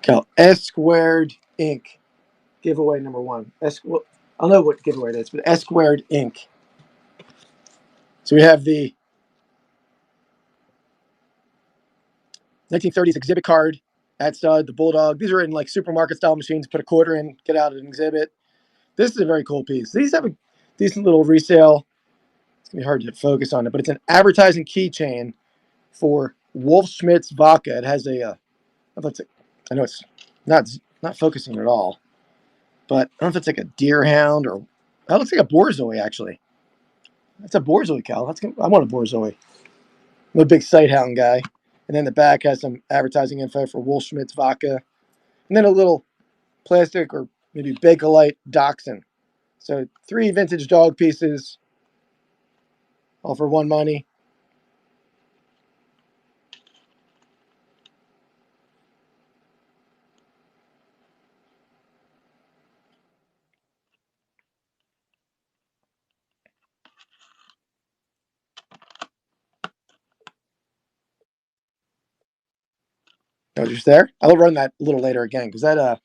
Cal S Squared Inc. Giveaway number one. Well, I don't know what giveaway it is, but S Squared Inc. So we have the 1930s exhibit card at stud, the Bulldog. These are in like supermarket style machines. Put a quarter in, get out an exhibit. This is a very cool piece. These have a decent little resale. It's gonna be hard to focus on it, but it's an advertising keychain for Wolf Schmidt's vodka. It has I know it's not focusing at all, but I don't know if it's like a deer hound or that looks like a borzoi actually. That's a borzoi, Cal. I want a borzoi. I'm a big sighthound guy. And then the back has some advertising info for Wolf Schmidt's vodka, and then a little plastic or maybe Bakelite Dachshund. So 3 vintage dog pieces, all for one money. Oh, just there. I'll run that a little later again because that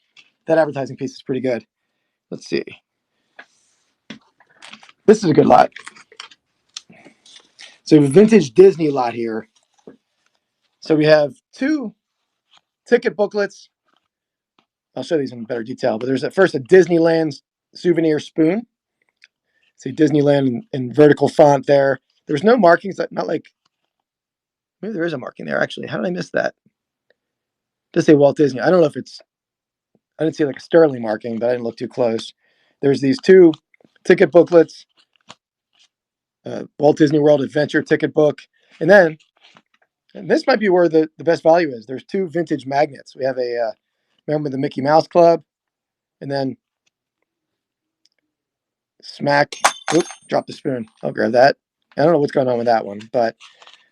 advertising piece is pretty good. Let's see. This is a good lot. So we have a vintage Disney lot here. So we have 2 ticket booklets. I'll show these in better detail, but there's at first a Disneyland souvenir spoon. See Disneyland in vertical font there. There's no markings, not like, maybe there is a marking there actually. How did I miss that? Just say Walt Disney. I don't know if I didn't see like a sterling marking, but I didn't look too close. There's these 2 ticket booklets, Walt Disney World Adventure ticket book, and then and this might be where the best value is. There's 2 vintage magnets. We have a remember the Mickey Mouse Club, and then smack. Oop, drop the spoon. I'll grab that. I don't know what's going on with that one, but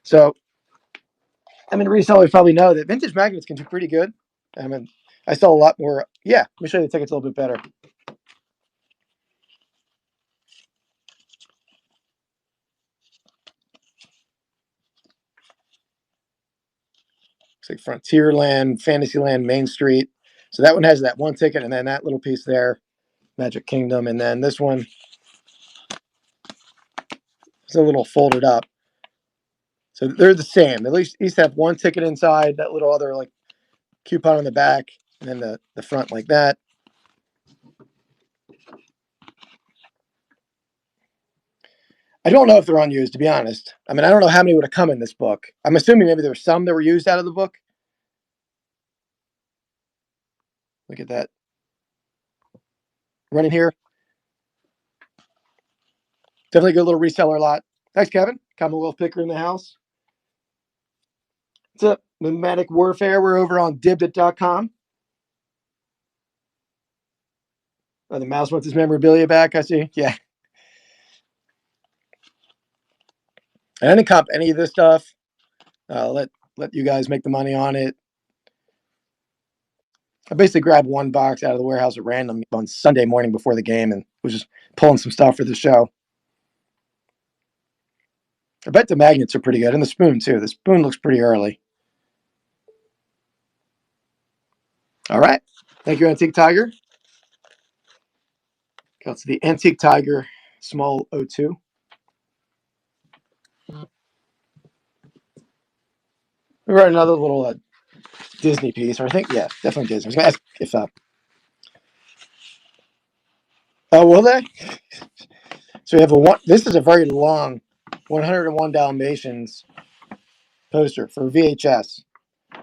so I mean, resellers probably know that vintage magnets can do pretty good. I mean, I sell a lot more. Yeah, let me show you the tickets a little bit better. Looks like Frontierland, Fantasyland, Main Street. So that one has that one ticket, and then that little piece there, Magic Kingdom, and then this one is a little folded up. So they're the same. At least each have one ticket inside, that little other like coupon on the back, and then the front like that. I don't know if they're unused, to be honest. I mean, I don't know how many would have come in this book. I'm assuming maybe there were some that were used out of the book. Look at that. Running here. Definitely a good little reseller lot. Thanks, Kevin. Commonwealth Picker in the house. What's up? Mimetic Warfare. We're over on dibbit.com. Oh, the mouse wants his memorabilia back, I see. Yeah. I didn't comp any of this stuff. Let you guys make the money on it. I basically grabbed one box out of the warehouse at random on Sunday morning before the game and was just pulling some stuff for the show. I bet the magnets are pretty good, and the spoon too. The spoon looks pretty early. All right. Thank you, Antique Tiger. That's the Antique Tiger Small 02. We got another little Disney piece, or I think, yeah, definitely Disney. I was going to ask if, oh, will they? So we have this is a very long 101 Dalmatians poster for VHS.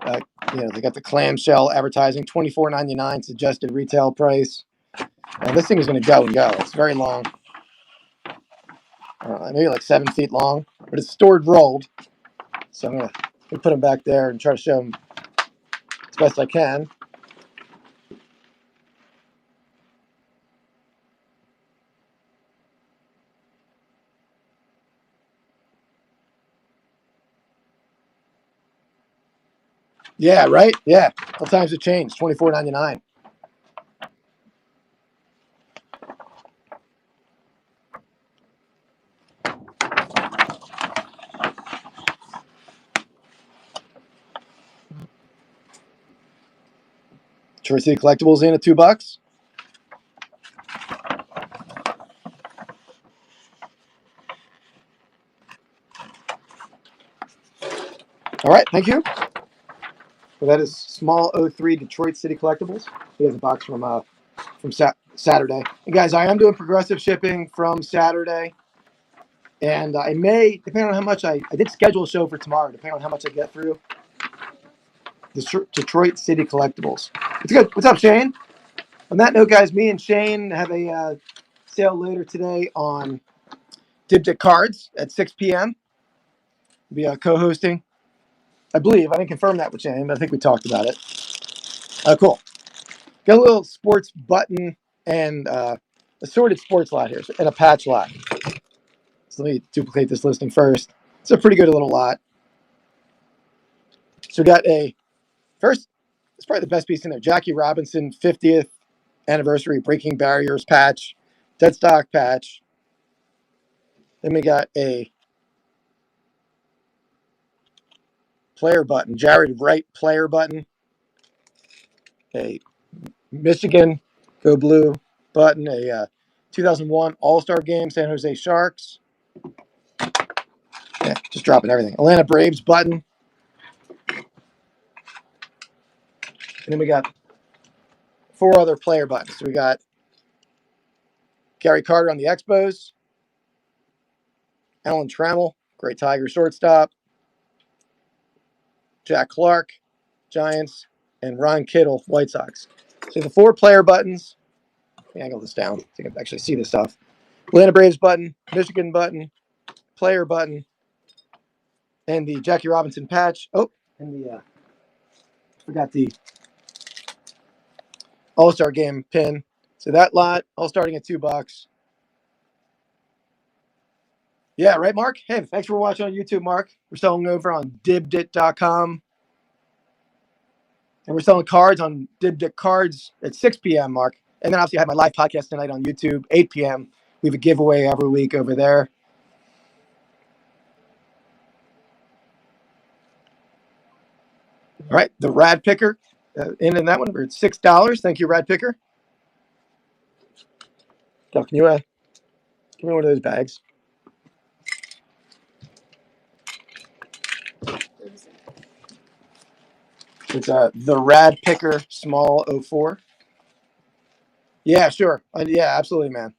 They got the clamshell advertising, $24.99 suggested retail price. And this thing is going to go and go. It's very long. Maybe like 7 feet long, but it's stored rolled. So I'm going to put them back there and try to show them as best I can. Yeah, right? Yeah. All times have changed. $24.99. Detroit City Collectibles in at $2. All right, thank you. So that is small '03 Detroit City Collectibles. He has a box from Saturday. And guys, I am doing progressive shipping from Saturday. And I may, depending on how much I did schedule a show for tomorrow, depending on how much I get through. Detroit City Collectibles. It's good. What's up, Shane? On that note, guys, me and Shane have a sale later today on Diptych Cards at 6 p.m. Be co-hosting, I believe. I didn't confirm that with Shane, but I think we talked about it. Cool. Got a little sports button and assorted sports lot here, and a patch lot. So let me duplicate this listing first. It's a pretty good little lot. So we got first, it's probably the best piece in there. Jackie Robinson 50th anniversary Breaking Barriers patch, dead stock patch. Then we got a player button, Jared Wright player button, a Michigan Go Blue button, a 2001 All-Star Game San Jose Sharks. Yeah, just dropping everything. Atlanta Braves button. And then we got 4 other player buttons. So we got Gary Carter on the Expos, Alan Trammell, great Tiger shortstop, Jack Clark, Giants, and Ron Kittle, White Sox. So the 4 player buttons. Let me angle this down so you can actually see this stuff. Atlanta Braves button, Michigan button, player button, and the Jackie Robinson patch. Oh, and the forgot the All-Star Game pin. So that lot, all starting at $2. Yeah, right, Mark? Hey, thanks for watching on YouTube, Mark. We're selling over on dibdit.com. And we're selling cards on Dibdit Cards at 6 p.m., Mark. And then obviously I have my live podcast tonight on YouTube, 8 p.m. We have a giveaway every week over there. All right, the Rad Picker in that one. We're at $6. Thank you, Rad Picker. So can you give me one of those bags? It's the Rad Picker Small '04. Yeah, sure. Yeah, absolutely, man.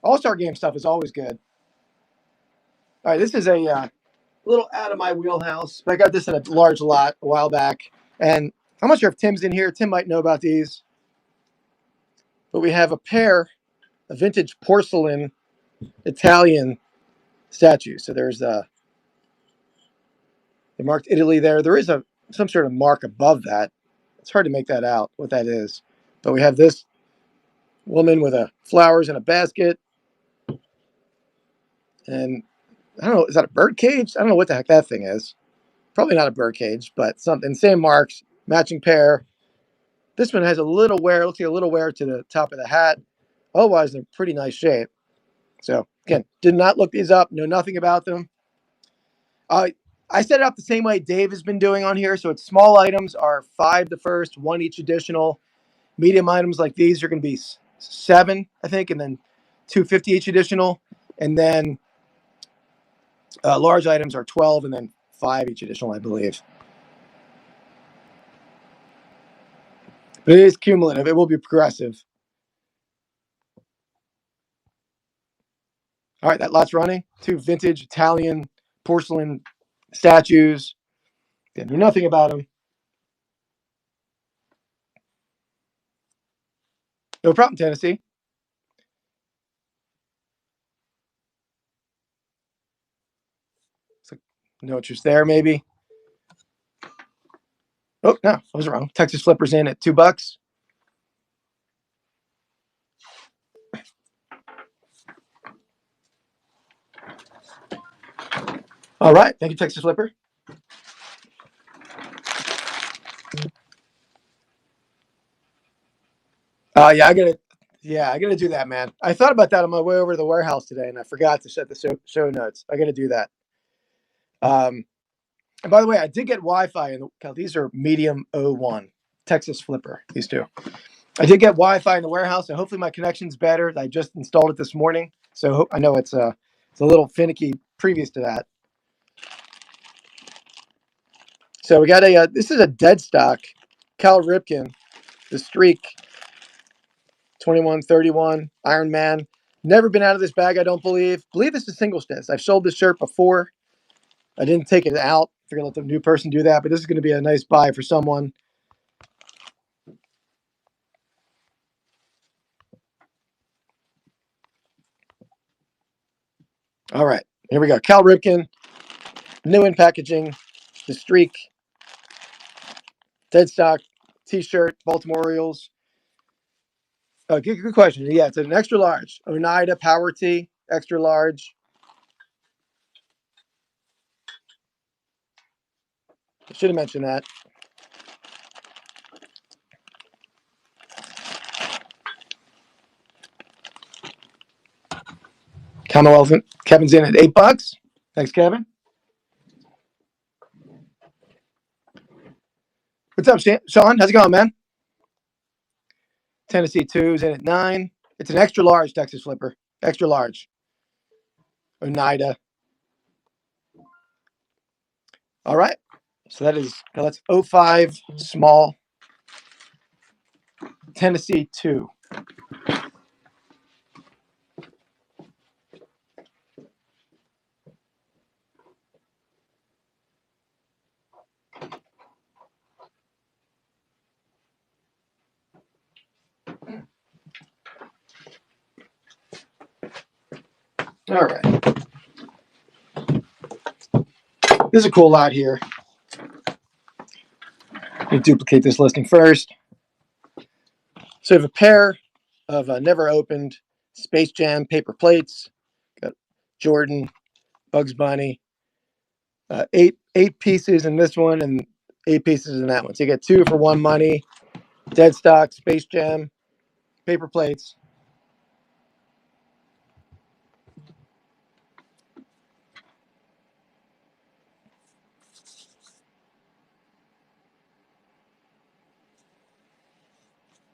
All-Star Game stuff is always good. All right, this is a little out of my wheelhouse. I got this in a large lot a while back. And I'm not sure if Tim's in here. Tim might know about these. But we have a pair of vintage porcelain Italian statues. So there's they marked Italy there. There is some sort of mark above that. It's hard to make that out, what that is. But we have this woman with flowers in a basket. And I don't know, is that a bird cage? I don't know what the heck that thing is. Probably not a bird cage, but something. Same marks, matching pair. This one has a little wear. Looks like a little wear to the top of the hat. Otherwise, they're in pretty nice shape. So, again, did not look these up. Know nothing about them. I set it up the same way Dave has been doing on here. So, it's small items are 5 the first, 1 each additional. Medium items like these are going to be 7, I think, and then $2.50 each additional. And then large items are 12 and then 5 each additional, I believe. But it is cumulative. It will be progressive. All right, that lot's running. 2 vintage Italian porcelain statues. Didn't know nothing about them. No problem, Tennessee. So, no interest there, maybe. Oh, no, I was wrong. Texas Flippers in at $2. All right, thank you, Texas Flipper. Yeah, I gotta do that, man. I thought about that on my way over to the warehouse today, and I forgot to set the show notes. I gotta do that. And by the way, I did get Wi-Fi, and these are medium '01. Texas Flipper, these two. I did get Wi-Fi in the warehouse, and hopefully my connection's better. I just installed it this morning, so I know it's a little finicky previous to that. So we got this is a dead stock, Cal Ripken, the Streak 2131 Iron Man. Never been out of this bag, I don't believe. Believe this is single stitch. I've sold this shirt before. I didn't take it out. Figured I'll let the new person do that, but this is going to be a nice buy for someone. All right, here we go. Cal Ripken, new in packaging, the Streak, dead stock, T-shirt, Baltimore Orioles. Good question. Yeah, it's an extra large. Oneida Power Tee, extra large. I should have mentioned that. Commonwealth, Kevin's in at $8. Thanks, Kevin. What's up, Sean? How's it going, man? Tennessee 2's in at 9. It's an extra large Texas Flipper. Extra large. Oneida. All right. So that's 05 small. Tennessee 2. All right. This is a cool lot here. Let me duplicate this listing first. So we have a pair of never opened Space Jam paper plates. Got Jordan, Bugs Bunny. Eight pieces in this one and 8 pieces in that one. So you get 2 for 1 money. Dead stock, Space Jam, paper plates.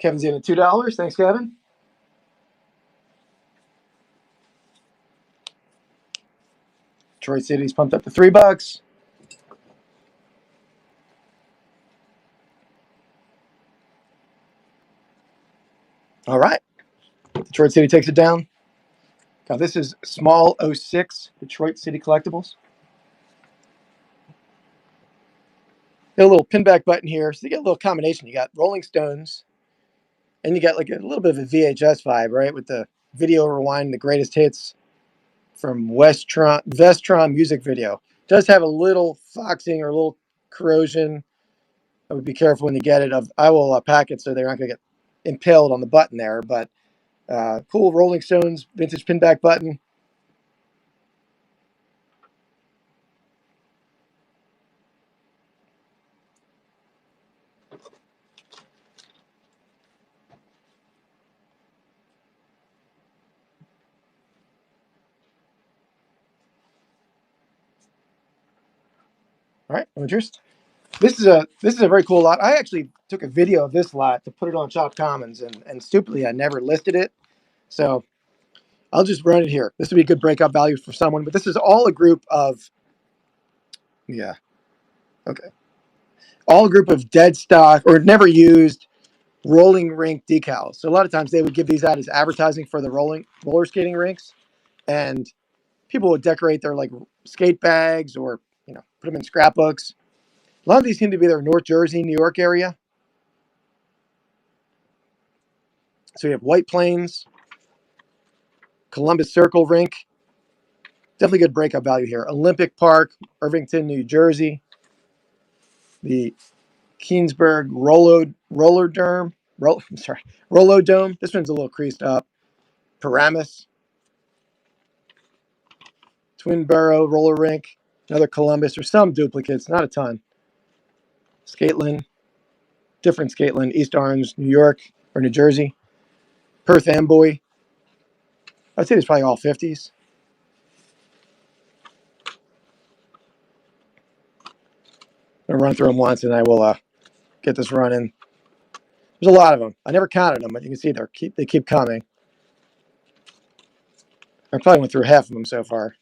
Kevin's in at $2. Thanks, Kevin. Detroit City's pumped up to $3. All right. Detroit City takes it down. Now this is small 06 Detroit City Collectibles. Got a little pinback button here. So you get a little combination. You got Rolling Stones, and you got like a little bit of a VHS vibe, right? With the video rewind, the greatest hits from Vestron music video. It does have a little foxing or a little corrosion. I would be careful when you get it. I will pack it so they're not going to get impaled on the button there. But cool Rolling Stones vintage pinback button. All right, interest. This is a very cool lot. I actually took a video of this lot to put it on Shop Commons, and stupidly I never listed it. So I'll just run it here. This would be a good breakout value for someone, but this is all a group of, yeah, okay. All a group of dead stock or never used rolling rink decals. So a lot of times they would give these out as advertising for the roller skating rinks, and people would decorate their like skate bags or, put them in scrapbooks. A lot of these seem to be their North Jersey, New York area. So you have White Plains, Columbus Circle Rink. Definitely good breakout value here. Olympic Park, Irvington, New Jersey. The Keensburg Rollodome. This one's a little creased up. Paramus. Twinboro Roller Rink. Another Columbus. There's some duplicates, not a ton. Skateland. Different Skateland. East Orange, New York, or New Jersey. Perth Amboy. I'd say there's probably all 50s. I'm going to run through them once, and I will get this running. There's a lot of them. I never counted them, but you can see they keep coming. I probably went through half of them so far.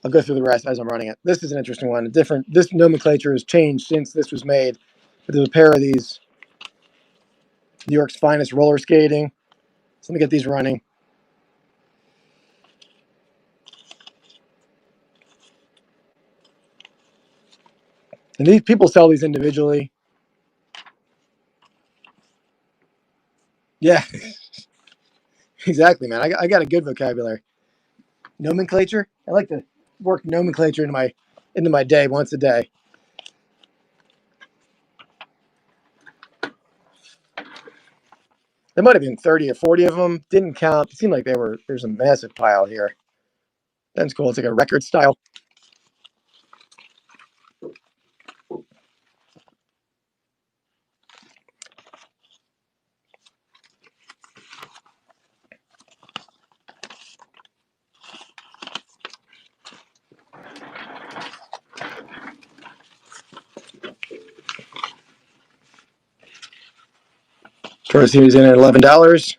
I'll go through the rest as I'm running it. This is an interesting one. This nomenclature has changed since this was made. But there's a pair of these New York's finest roller skating. So let me get these running. And these people sell these individually. Yeah, exactly, man. I got a good vocabulary. Nomenclature. I like to work nomenclature into my day once a day. There might have been 30 or 40 of them. Didn't count. It seemed like there's a massive pile here. That's cool. It's like a record style. Tourist Series in at $11.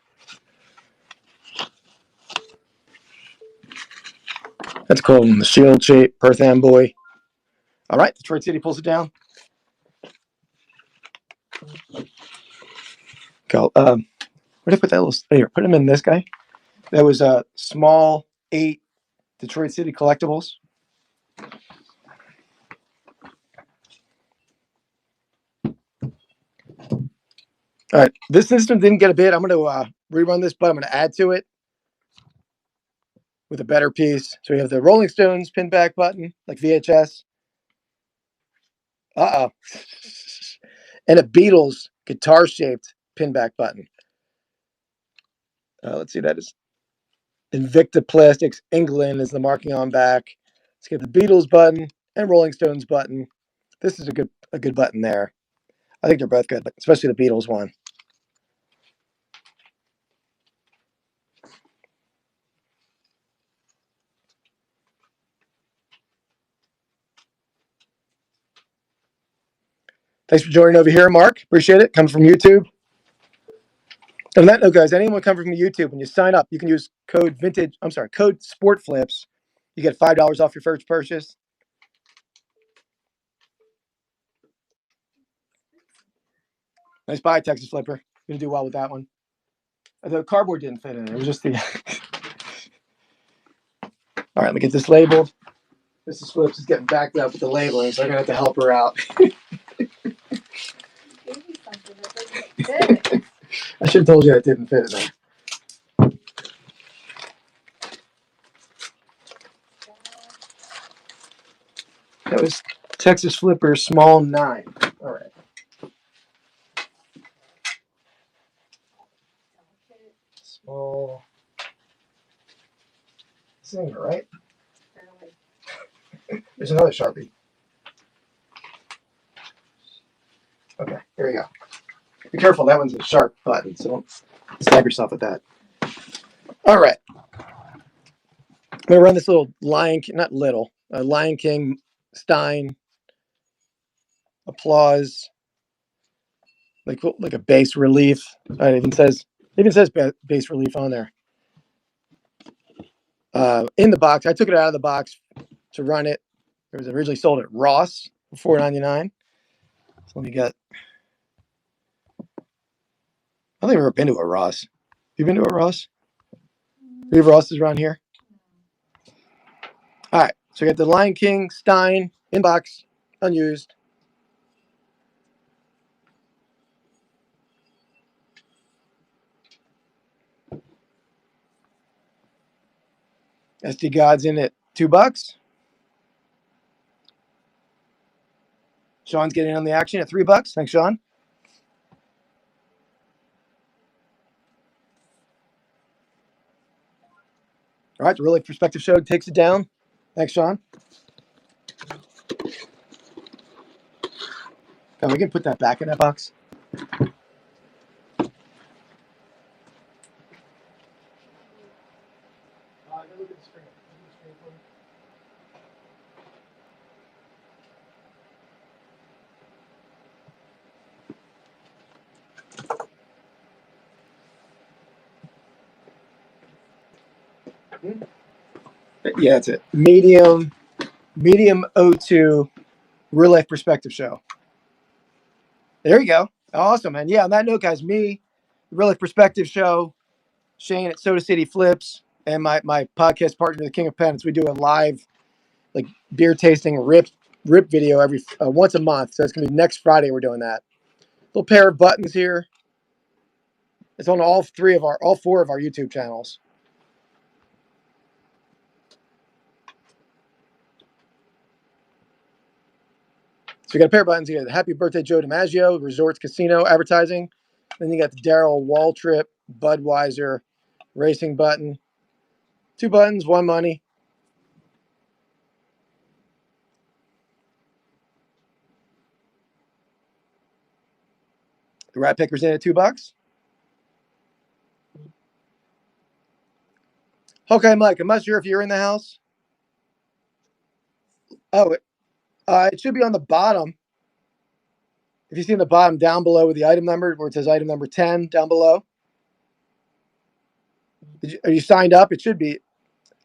That's cool. The shield shape, Perth Amboy. All right, Detroit City pulls it down. Go. Where did I put that little? Here, put them in this guy. That was a small 8 Detroit City collectibles. All right, this system didn't get a bid. I'm going to rerun this, but I'm going to add to it with a better piece. So we have the Rolling Stones pin back button, like VHS. And a Beatles guitar-shaped pin back button. Let's see, that is Invicta Plastics England is the marking on back. Let's get the Beatles button and Rolling Stones button. This is a good button there. I think they're both good, but especially the Beatles one. Thanks for joining over here, Mark. Appreciate it. Comes from YouTube. And on that note, guys, anyone come from YouTube, when you sign up, you can use code SPORTFLIPS. You get $5 off your first purchase. Nice buy, Texas Flipper. You're going to do well with that one. The cardboard didn't fit in it. It was just the... All right, let me get this labeled. Mrs. Flips is getting backed up with the labeling, so I'm going to have to help her out. I should have told you it didn't fit in there. That was Texas Flipper small 9. All right. Small. Singer, right? There's another Sharpie. Okay, here we go. Be careful, that one's a sharp button, so don't stab yourself with that. All right. I'm going to run this little Lion King Stein applause, like a bass relief. It even says bass relief on there. In the box, I took it out of the box to run it. It was originally sold at Ross for $4.99. So let me get. I don't think I've ever been to a Ross. You been to a Ross? We have Rosses around here. All right, so I got the Lion King Stein in box, unused. SD God's in at $2. Sean's getting on the action at $3. Thanks, Sean. All right, the Real Life Perspective Show takes it down. Thanks, Sean. Oh, we can put that back in that box. Yeah, that's it. Medium O2 real life perspective show. There you go. Awesome, man. Yeah, on that note, guys, me, the real life perspective show, Shane at Soda City Flips, and my podcast partner, the King of Pens. We do a live like beer tasting rip video every once a month. So it's gonna be next Friday. We're doing that. Little pair of buttons here. It's on all four of our YouTube channels. So you got a pair of buttons here. The Happy Birthday Joe DiMaggio, Resorts Casino advertising. Then you got the Daryl Waltrip, Budweiser racing button. 2 buttons, 1 money. The rat picker's in at $2. Okay, Mike, I'm not sure if you're in the house. Oh, it should be on the bottom. If you see in the bottom down below with the item number, where it says item number 10 down below. Are you signed up? It should be.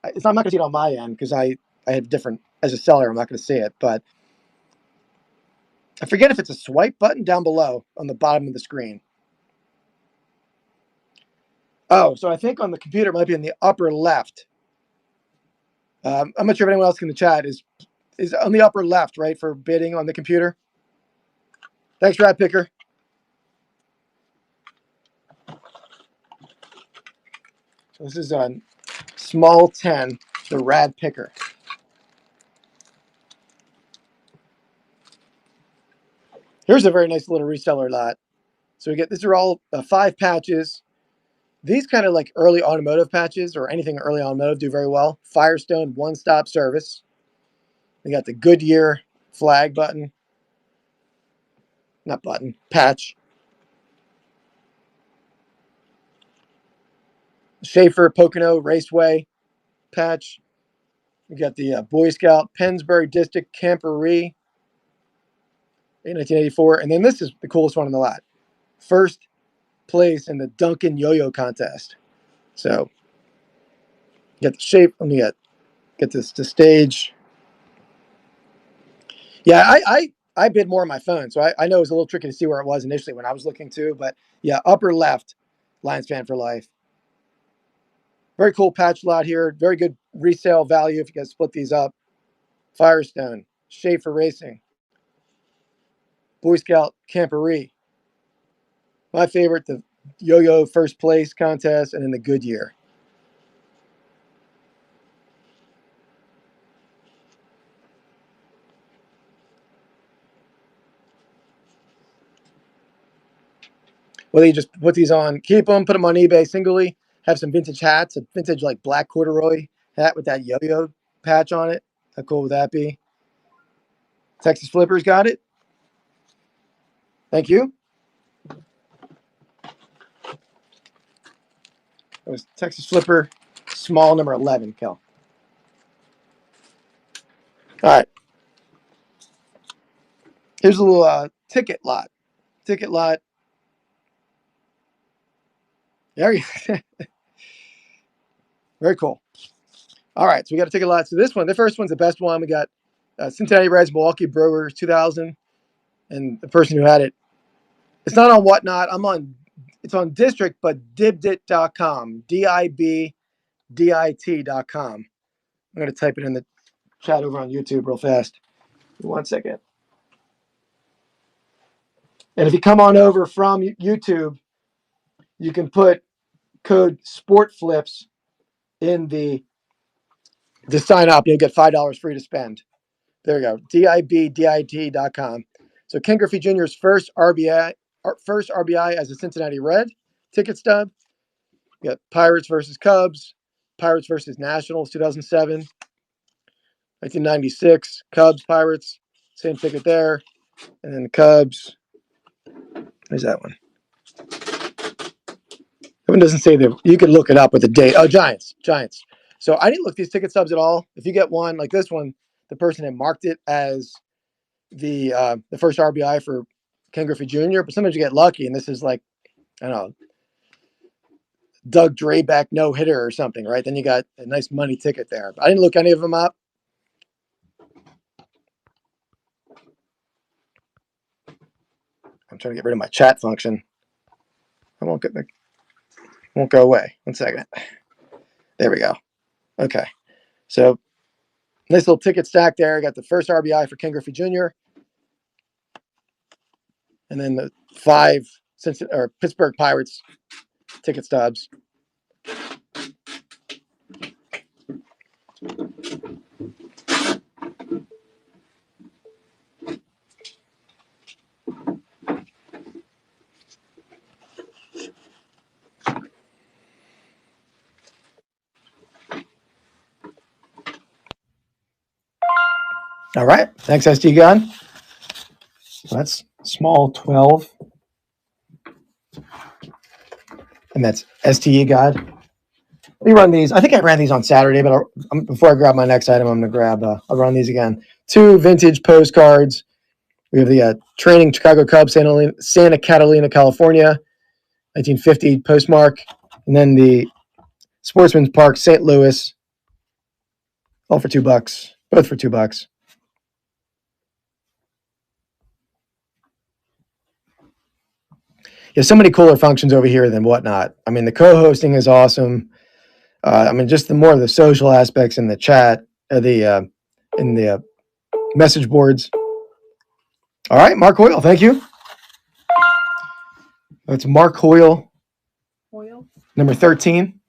I'm not going to see it on my end because I have different, as a seller, I'm not going to see it. But I forget if it's a swipe button down below on the bottom of the screen. Oh, so I think on the computer it might be in the upper left. I'm not sure if anyone else in the chat is on the upper left, right, for bidding on the computer. Thanks, Rat Picker. So this is a small 10, the Rad Picker. Here's a very nice little reseller lot. So we get, these are all 5 patches. These kind of like early automotive patches or anything early automotive do very well. Firestone one-stop service. We got the Goodyear flag button. Not button, patch. Schaefer Pocono Raceway patch. We got the Boy Scout Pennsbury District Camporee in 1984. And then this is the coolest one in the lot. First place in the Duncan Yo-Yo contest. So get the shape. Let me get this to stage. Yeah, I bid more on my phone, so I know it was a little tricky to see where it was initially when I was looking too. But yeah, upper left, Lions fan for life. Very cool patch lot here. Very good resale value if you guys split these up. Firestone, Schaefer Racing, Boy Scout Camporee. My favorite, the Yo-Yo first place contest, and then the Goodyear. Whether you just put these on, keep them, put them on eBay singly, have some vintage hats, a vintage like black corduroy hat with that yo-yo patch on it. How cool would that be? Texas Flippers got it. Thank you. It was Texas Flipper, small number 11, Kel. All right. Here's a little ticket lot. Ticket lot. There you go. Very cool. All right, so we got a ticket lot. So this one, the first one's the best one. We got Cincinnati Reds, Milwaukee Brewers, 2000, and the person who had it. It's not on Whatnot. It's on District, but dibdit.com, DIBDIT.com. I'm going to type it in the chat over on YouTube real fast. 1 second. And if you come on over from YouTube, you can put code SPORTFLIPS in to sign up. You'll get $5 free to spend. There you go. DIBDIT.com. So Ken Griffey Jr.'s first RBI as a Cincinnati Red ticket stub. You got Pirates versus Cubs, Pirates versus Nationals 2007, 1996, Cubs, Pirates, same ticket there. And then the Cubs. Where's that one? That one doesn't say that. You can look it up with the date. Oh, Giants. So I didn't look these ticket stubs at all. If you get one like this one, the person had marked it as the first RBI for Ken Griffey Jr. But sometimes you get lucky, and this is like, I don't know, Doug Drabeck no-hitter or something, right? Then you got a nice money ticket there. But I didn't look any of them up. I'm trying to get rid of my chat function. I won't go away. 1 second. There we go. Okay. So nice little ticket stack there. I got the first RBI for Ken Griffey Jr. And then the 5 Pittsburgh Pirates ticket stubs. All right. Thanks, SD Gun. So that's small 12. And that's STE God. Let me run these. I think I ran these on Saturday, but before I grab my next item, I'm going to grab, I'll run these again. 2 vintage postcards. We have the training Chicago Cubs, Santa Catalina, California, 1950 postmark. And then the Sportsman's Park, St. Louis, all for $2. Both for $2. Yeah, so many cooler functions over here than whatnot. I mean, the co-hosting is awesome. I mean, just the more of the social aspects in the chat, in the message boards. All right, Mark Hoyle, thank you. That's Mark Hoyle. Number 13.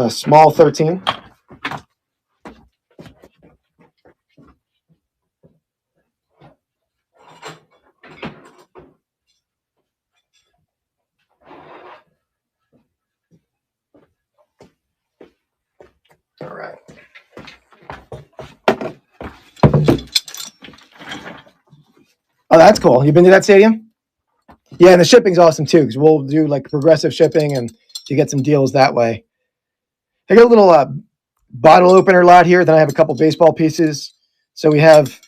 Small 13. All right. Oh, that's cool. You been to that stadium? Yeah, and the shipping's awesome too, because we'll do like progressive shipping and you get some deals that way. I got a little bottle opener lot here. Then I have a couple baseball pieces. So we have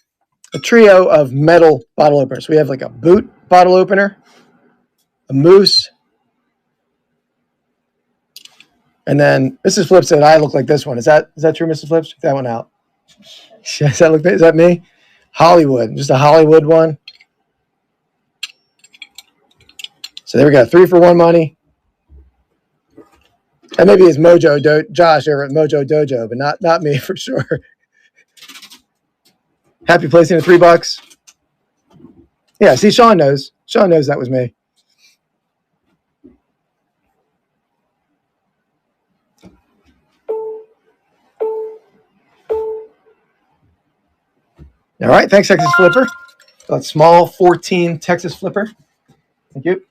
a trio of metal bottle openers. We have like a boot bottle opener, a moose, and then Mrs. Flips said I look like this one. Is that true, Mrs. Flips? Check that one out. Is that me? Hollywood, just a Hollywood one. So there we go, 3 for 1 money. And maybe it's Josh over at Mojo Dojo, but not me for sure. Happy placing at $3. Yeah, see, Sean knows. Sean knows that was me. All right, thanks, Texas Flipper. That small 14 Texas Flipper. Thank you.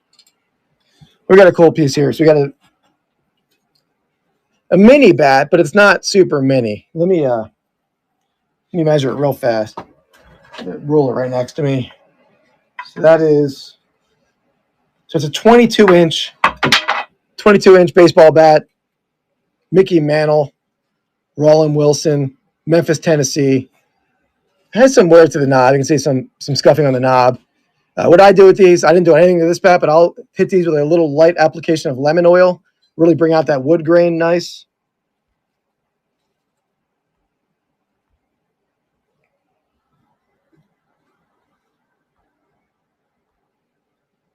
We got a cool piece here. So we got a mini bat, but it's not super mini. Let me measure it real fast. Ruler right next to me. So it's a 22-inch baseball bat. Mickey Mantle, Rollin Wilson, Memphis, Tennessee. It has some wear to the knob. You can see some scuffing on the knob. What I do with these, I didn't do anything to this bat, but I'll hit these with a little light application of lemon oil. Really bring out that wood grain nice.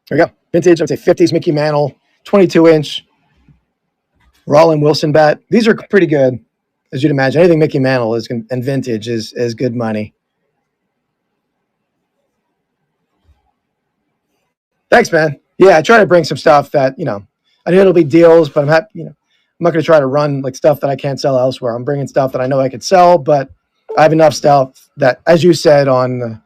There we go. Vintage, I would say 50s Mickey Mantle, 22-inch Rollin Wilson bat. These are pretty good, as you'd imagine. Anything Mickey Mantle and vintage is good money. Thanks, man. Yeah, I try to bring some stuff that, I know it'll be deals, but I'm happy, I'm not going to try to run like stuff that I can't sell elsewhere. I'm bringing stuff that I know I could sell, but I have enough stuff that, as you said on the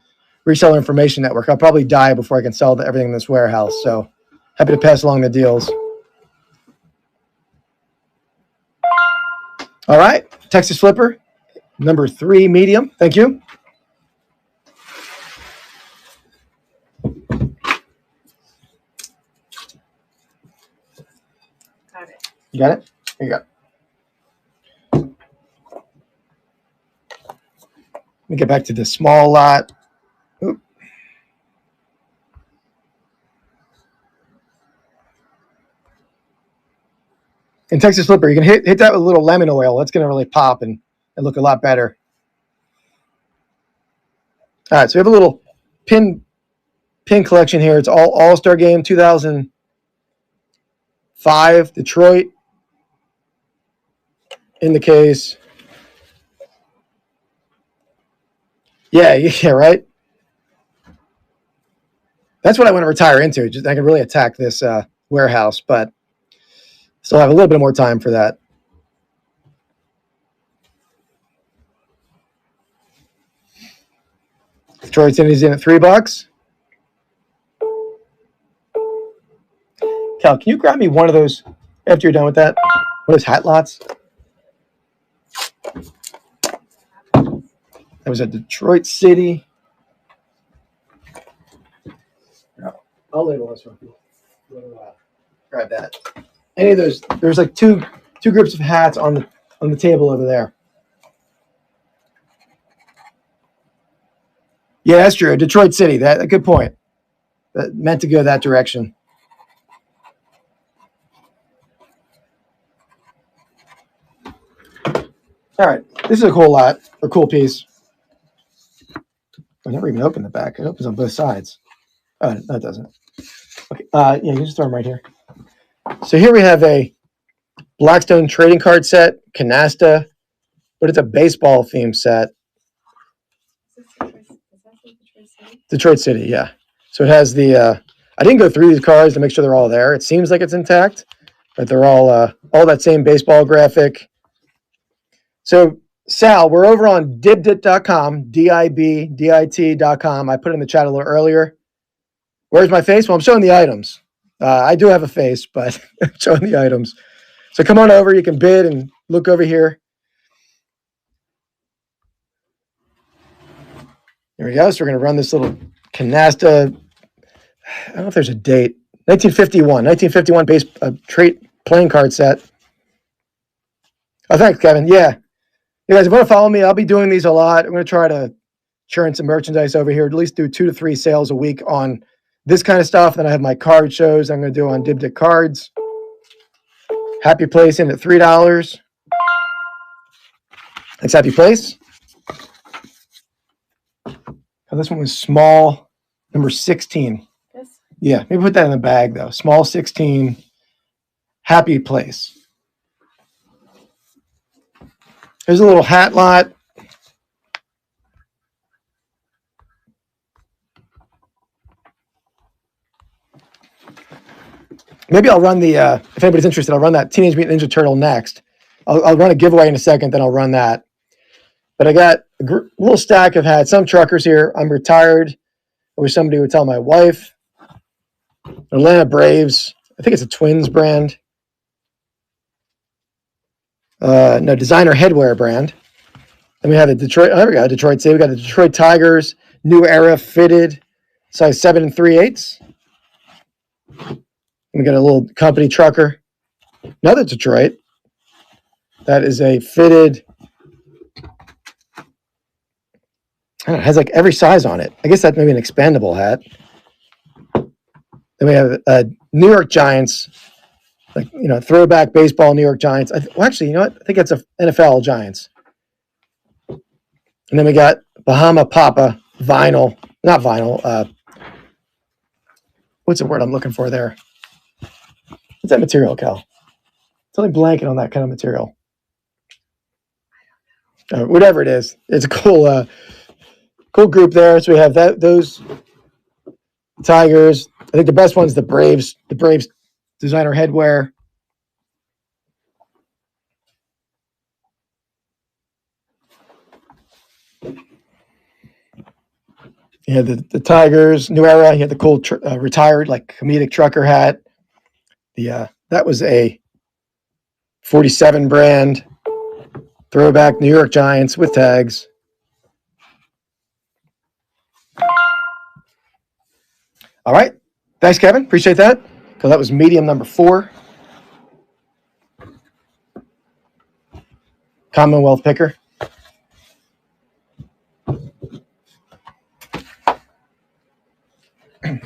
Reseller Information Network, I'll probably die before I can sell everything in this warehouse. So happy to pass along the deals. All right, Texas Flipper, number 3 medium. Thank you. You got it? Here you go. Let me get back to the small lot. Oop. And Texas Flipper, you can hit that with a little lemon oil. That's going to really pop and look a lot better. All right, so we have a little pin collection here. It's All-Star Game 2005 Detroit in the case. Yeah, right. That's what I want to retire into. Just I can really attack this warehouse, but still have a little bit more time for that. Detroit City's in at $3. Cal, can you grab me one of those after you're done with that? One of those hat lots? That was at Detroit City. I'll label this one. Grab that. Any of those? There's like two groups of hats on the table over there. Yeah, that's true. Detroit City. That a good point. That meant to go that direction. All right, this is a cool lot or cool piece. I never even opened the back. It opens on both sides. Oh, no, it doesn't. Okay, yeah, you can just throw them right here. So here we have a Blackstone trading card set, canasta, but it's a baseball theme set. Detroit City, yeah. So it has the. I didn't go through these cards to make sure they're all there. It seems like it's intact, but they're all that same baseball graphic. So Sal, we're over on dibdit.com, DIBDIT.com. I put it in the chat a little earlier. Where's my face? Well, I'm showing the items. I do have a face, but I'm showing the items. So come on over. You can bid and look over here. There we go. So we're going to run this little canasta. I don't know if there's a date. 1951 base trait playing card set. Oh, thanks, Kevin. Yeah. You guys, if you want to follow me, I'll be doing these a lot. I'm going to try to churn some merchandise over here, at least do 2 to 3 sales a week on this kind of stuff. Then I have my card shows I'm going to do on Dibdit Cards. Happy Place in at $3. That's Happy Place. Oh, this one was small, number 16. Yes. Yeah, maybe put that in the bag, though. Small 16, Happy Place. There's a little hat lot. Maybe I'll run the, if anybody's interested, I'll run that Teenage Mutant Ninja Turtle next. I'll run a giveaway in a second, then I'll run that. But I got a little stack of hats. Some truckers here. I'm retired. I wish somebody would tell my wife. Atlanta Braves. I think it's a Twins brand. No, designer headwear brand. Then we have the Detroit. Oh, there we go. Detroit City. We got the Detroit Tigers. New era fitted. Size 7 3/8. We got a little company trucker. Another Detroit. That is a fitted. I don't know, it has like every size on it. I guess that's maybe an expandable hat. Then we have New York Giants, like, throwback baseball New York Giants. Well, actually, you know what? I think that's a NFL Giants. And then we got Bahama Papa vinyl, not vinyl. What's the word I'm looking for there? What's that material, Cal? It's only blanket on that kind of material. Whatever it is, it's a cool group there. So we have those Tigers. I think the best one's the Braves. The Braves designer headwear. You had the Tigers, New Era. You had the cool retired, like, comedic trucker hat. That was a 47 brand throwback New York Giants with tags. All right. Thanks, Kevin. Appreciate that. So that was medium number 4. Commonwealth picker. I'm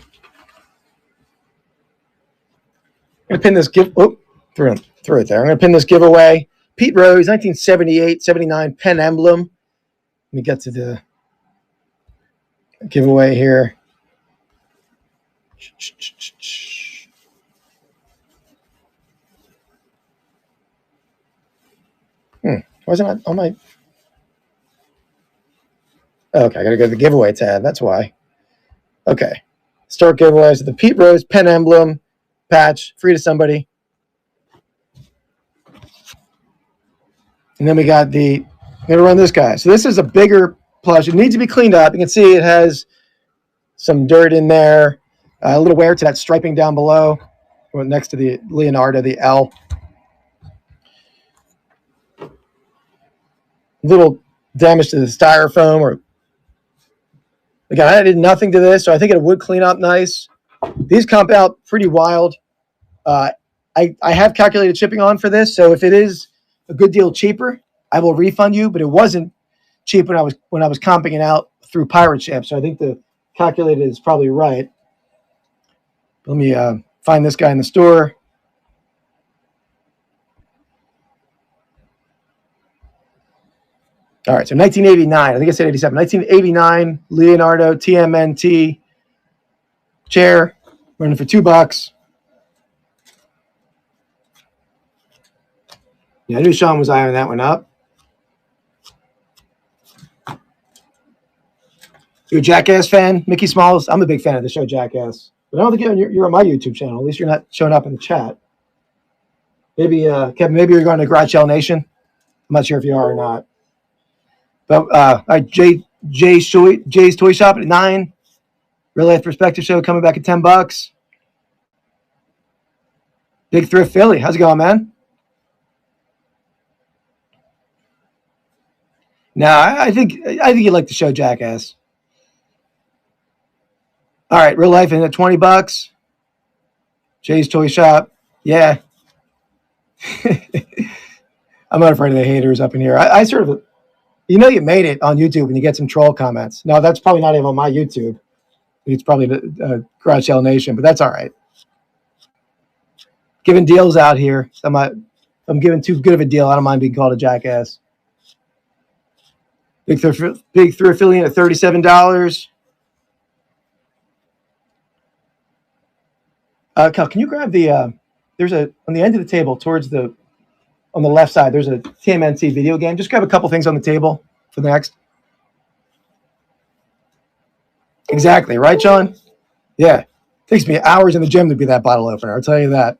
going to pin this gift. Oh, through it. throw it there. I'm going to pin this giveaway. Pete Rose, 1978-79 pen emblem. Let me get to the giveaway here. Wasn't it on my... Okay, I got to go to the giveaway tab. That's why. Okay. Start giveaways. The Pete Rose pen emblem patch, free to somebody. And then we got the... I'm going to run this guy. So this is a bigger plush. It needs to be cleaned up. You can see it has some dirt in there. A little wear to that striping down below. Next to the Leonardo, the L. Little damage to the styrofoam. Or again, I did nothing to this, so I think it would clean up nice. These comp out pretty wild. I have calculated shipping on for this, so if it is a good deal cheaper, I will refund you. But it wasn't cheap when I was comping it out through Pirate Ship, so I think the calculated is probably right. Let me find this guy in the store. All right, so 1989. I think I said 87. 1989 Leonardo TMNT chair, running for $2. Yeah, I knew Sean was eyeing that one up. You're a Jackass fan, Mickey Smalls? I'm a big fan of the show Jackass. But I don't think you're on my YouTube channel. At least you're not showing up in the chat. Maybe, Kevin, maybe you're going to Garage Sale Nation. I'm not sure if you are or not. But all right, Jay's Toy Shop at 9. Real Life Perspective Show coming back at $10. Big Thrift Philly. How's it going, man? No, I think you like the show Jackass. All right, Real Life in at $20. Jay's Toy Shop. Yeah. I'm not afraid of the haters up in here. I sort of, you made it on YouTube and you get some troll comments. No, that's probably not even on my YouTube. It's probably the Garage Sale Nation, but that's all right. Giving deals out here. I'm giving too good of a deal. I don't mind being called a jackass. Big Thrift affiliate at $37. Cal, can you grab the? There's on the end of the table on the left side. There's a TMNT video game. Just grab a couple things on the table for the next. Exactly, right, Sean? Yeah, it takes me hours in the gym to be that bottle opener. I'll tell you that.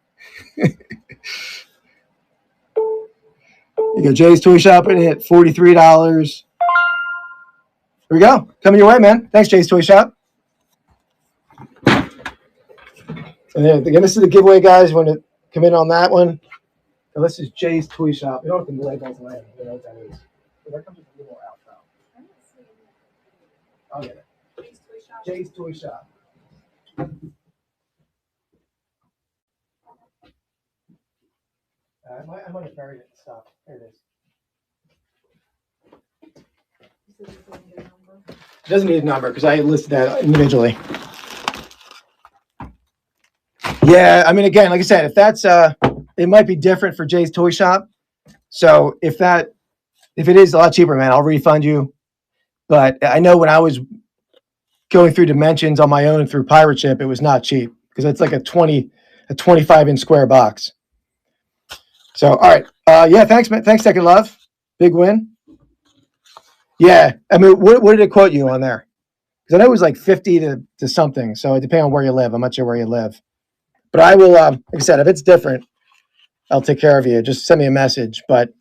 You got Jay's Toy Shop in at $43. Here we go. Coming your way, man. Thanks, Jay's Toy Shop. And then again, this is the giveaway, guys. You want to come in on that one? Now, this is Jay's Toy Shop. You don't have to label the land. You know what that is. So that comes with a little outro. I'll get it. Jay's Toy Shop. I might have buried it and stuff. There it is. It doesn't need a number because I listed that individually. Yeah, I mean, again, like I said, if that's it might be different for Jay's Toy Shop. So if it is a lot cheaper, man, I'll refund you. But I know when I was going through dimensions on my own through Pirate Ship, it was not cheap because it's like a 25-inch square box. So, all right. Yeah, thanks, man. Thanks, Second Love. Big win. Yeah. I mean, what did it quote you on there? Because I know it was like 50 to something. So it depends on where you live. I'm not sure where you live. But I will, like I said, if it's different, I'll take care of you. Just send me a message. But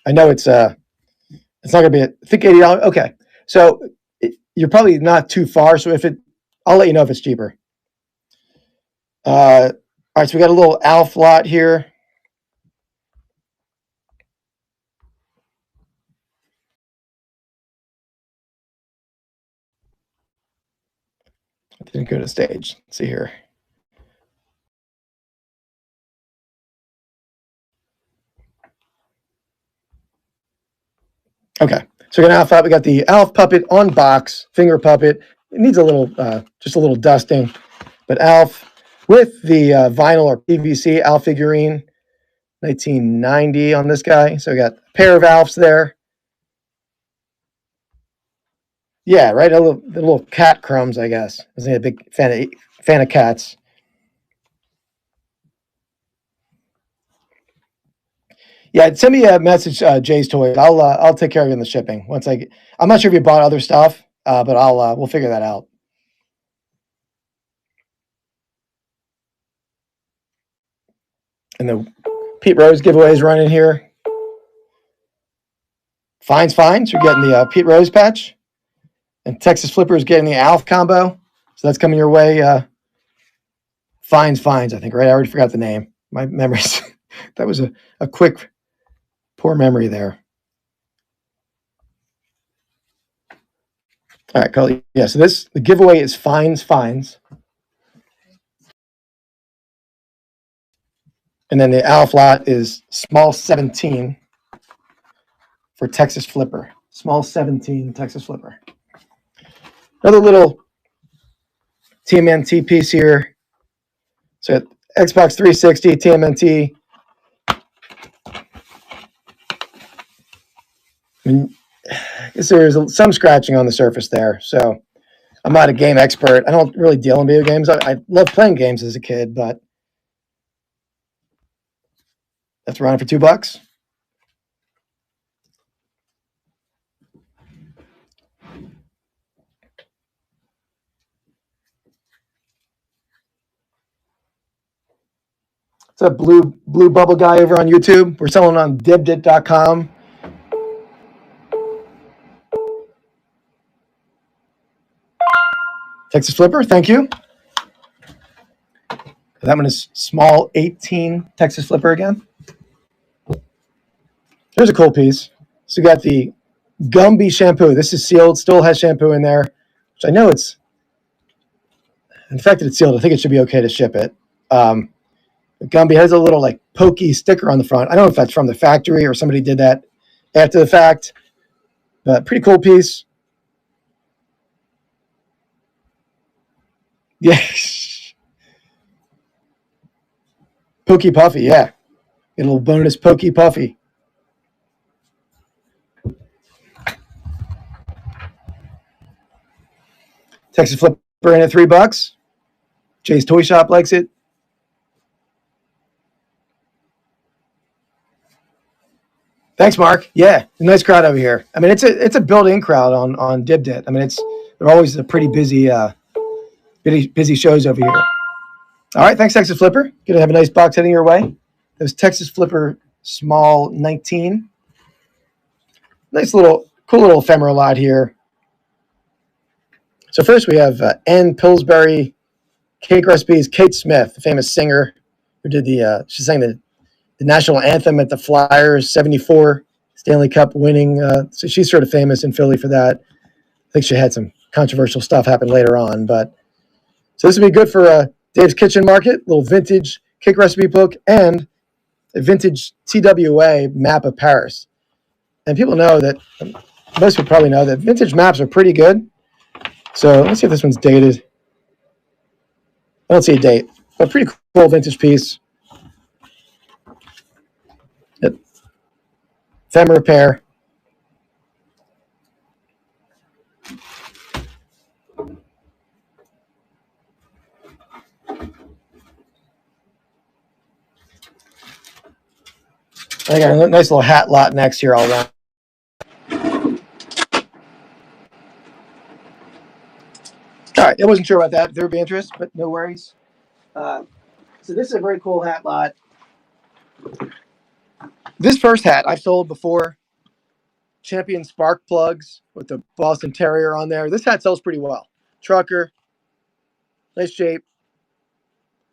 I know it's not going to be, I think $80. Okay. So you're probably not too far. So I'll let you know if it's cheaper. All right. So we got a little Alf lot here. I didn't go to stage. Let's see here. Okay, so we got Alf. We got the Alf puppet on box, finger puppet. It needs a little, just a little dusting, but Alf with the vinyl or PVC Alf figurine. 1990 on this guy. So we got a pair of Alfs there. Yeah, right. The little cat crumbs, I guess. I was a big fan of cats. Yeah, send me a message, Jay's Toys. I'll take care of you in the shipping once I get. I'm not sure if you bought other stuff, but we'll figure that out. And the Pete Rose giveaway is running here. Fines. We're getting the Pete Rose patch, and Texas Flipper is getting the Alf combo. So that's coming your way. Fines. I think, right? I already forgot the name. My memories. That was a quick, poor memory there. All right, cool. Yeah, so the giveaway is Fines. And then the Alf lot is small 17 for Texas Flipper. Small 17 Texas Flipper. Another little TMNT piece here. So Xbox 360, TMNT. I guess there's some scratching on the surface there. So I'm not a game expert. I don't really deal in video games. I love playing games as a kid, but that's running for $2. It's a blue bubble guy over on YouTube. We're selling on dibdit.com. Texas Flipper, thank you. That one is small 18 Texas Flipper again. Here's a cool piece. So we got the Gumby shampoo. This is sealed, still has shampoo in there, which I know it's, in fact, it's sealed. I think it should be okay to ship it. Gumby has a little like pokey sticker on the front. I don't know if that's from the factory or somebody did that after the fact, but pretty cool piece. Yeah. Pokey Puffy, yeah. A little bonus Pokey Puffy. Texas Flipper in at $3. Jay's Toy Shop likes it. Thanks, Mark. Yeah, nice crowd over here. I mean, it's a built-in crowd on DibDit. I mean, they're always a pretty busy shows over here. All right, thanks, Texas Flipper. Gonna have a nice box heading your way. There's Texas Flipper small 19. Nice cool little ephemera lot here. So first we have Ann Pillsbury cake recipes. Kate Smith, the famous singer who did she sang the national anthem at the Flyers '74 Stanley Cup winning. So she's sort of famous in Philly for that. I think she had some controversial stuff happen later on, but so this would be good for Dave's Kitchen Market, little vintage cake recipe book, and a vintage TWA map of Paris. And people know that, most people probably know that vintage maps are pretty good. So let's see if this one's dated. I don't see a date, but pretty cool vintage piece. Ephemera pair. I got a nice little hat lot next here all around. All right, I wasn't sure about that. There would be interest, but no worries. So this is a very cool hat lot. This first hat I've sold before. Champion spark plugs with the Boston Terrier on there. This hat sells pretty well. Trucker, nice shape.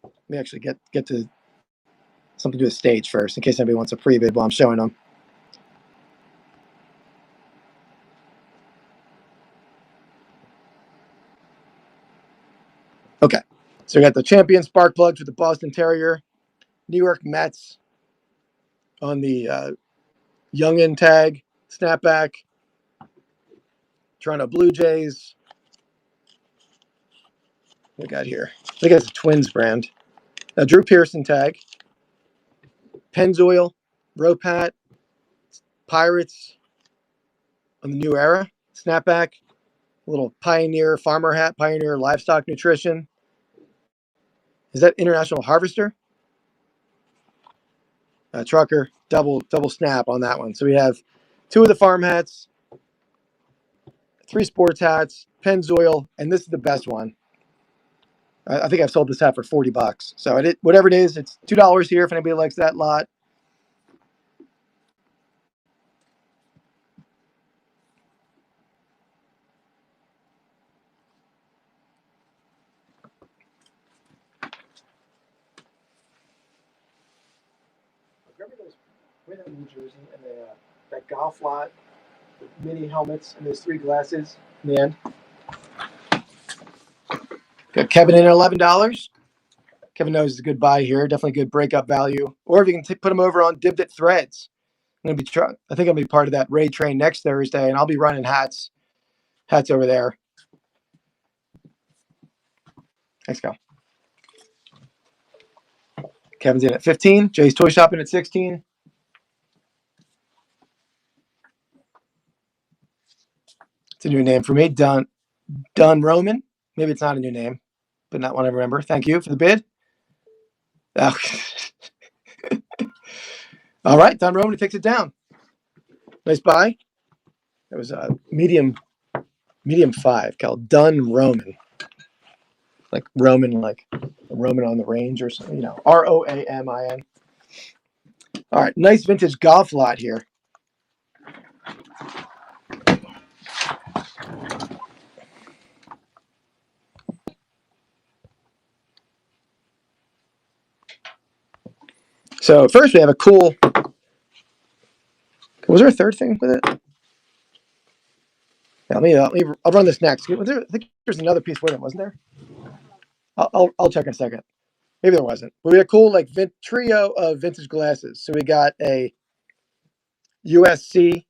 Let me actually get to something to do with stage first, in case anybody wants a pre-vid while I'm showing them. Okay, so we got the Champion spark plugs with the Boston Terrier, New York Mets on the Youngin tag, snapback, Toronto Blue Jays. What we got here? I think it's a Twins brand. Drew Pearson tag, Pennzoil, rope hat, Pirates on the new era, snapback, a little Pioneer farmer hat, Pioneer livestock nutrition. Is that International Harvester? Trucker, double snap on that one. So we have 2 of the farm hats, 3 sports hats, Pennzoil, and this is the best one. I think I've sold this hat for $40. So whatever it is, it's $2 here if anybody likes that lot. Remember those win in New Jersey and that golf lot, the mini helmets and those 3 glasses in the end? Got Kevin in at $11. Kevin knows it's a good buy here. Definitely good breakup value. Or if you can put them over on Divot Threads. I think I'll be part of that raid train next Thursday, and I'll be running hats over there. Thanks, Cal. Kevin's in at 15. Jay's Toy Shopping at 16. It's a new name for me. Dun Roman. Maybe it's not a new name, but not one I remember. Thank you for the bid. Oh. All right, Don Roman takes it down. Nice buy. It was a medium 5 called Dun Roman. Like Roman, like Roman on the range or something, Roamin. All right, nice vintage golf lot here. So first we have a cool. Was there a third thing with it? Yeah, I'll run this next. I think there's another piece with it, wasn't there? I'll check in a second. Maybe there wasn't. But we had a cool trio of vintage glasses. So we got a USC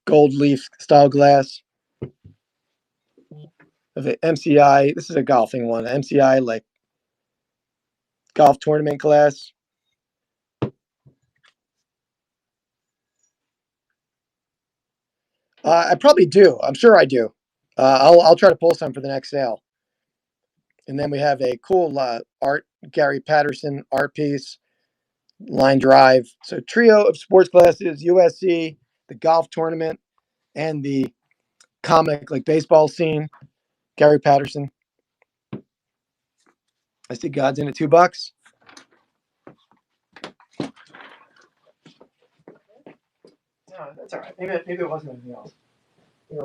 gold leaf style glass of the MCI. This is a golfing one. MCI golf tournament glass. I probably do. I'm sure I do. I'll try to pull some for the next sale. And then we have a cool art Gary Patterson art piece, line drive. So trio of sports glasses, USC, the golf tournament, and the comic baseball scene, Gary Patterson. I see God's in at $2. No, that's all right. Maybe it wasn't anything else. Maybe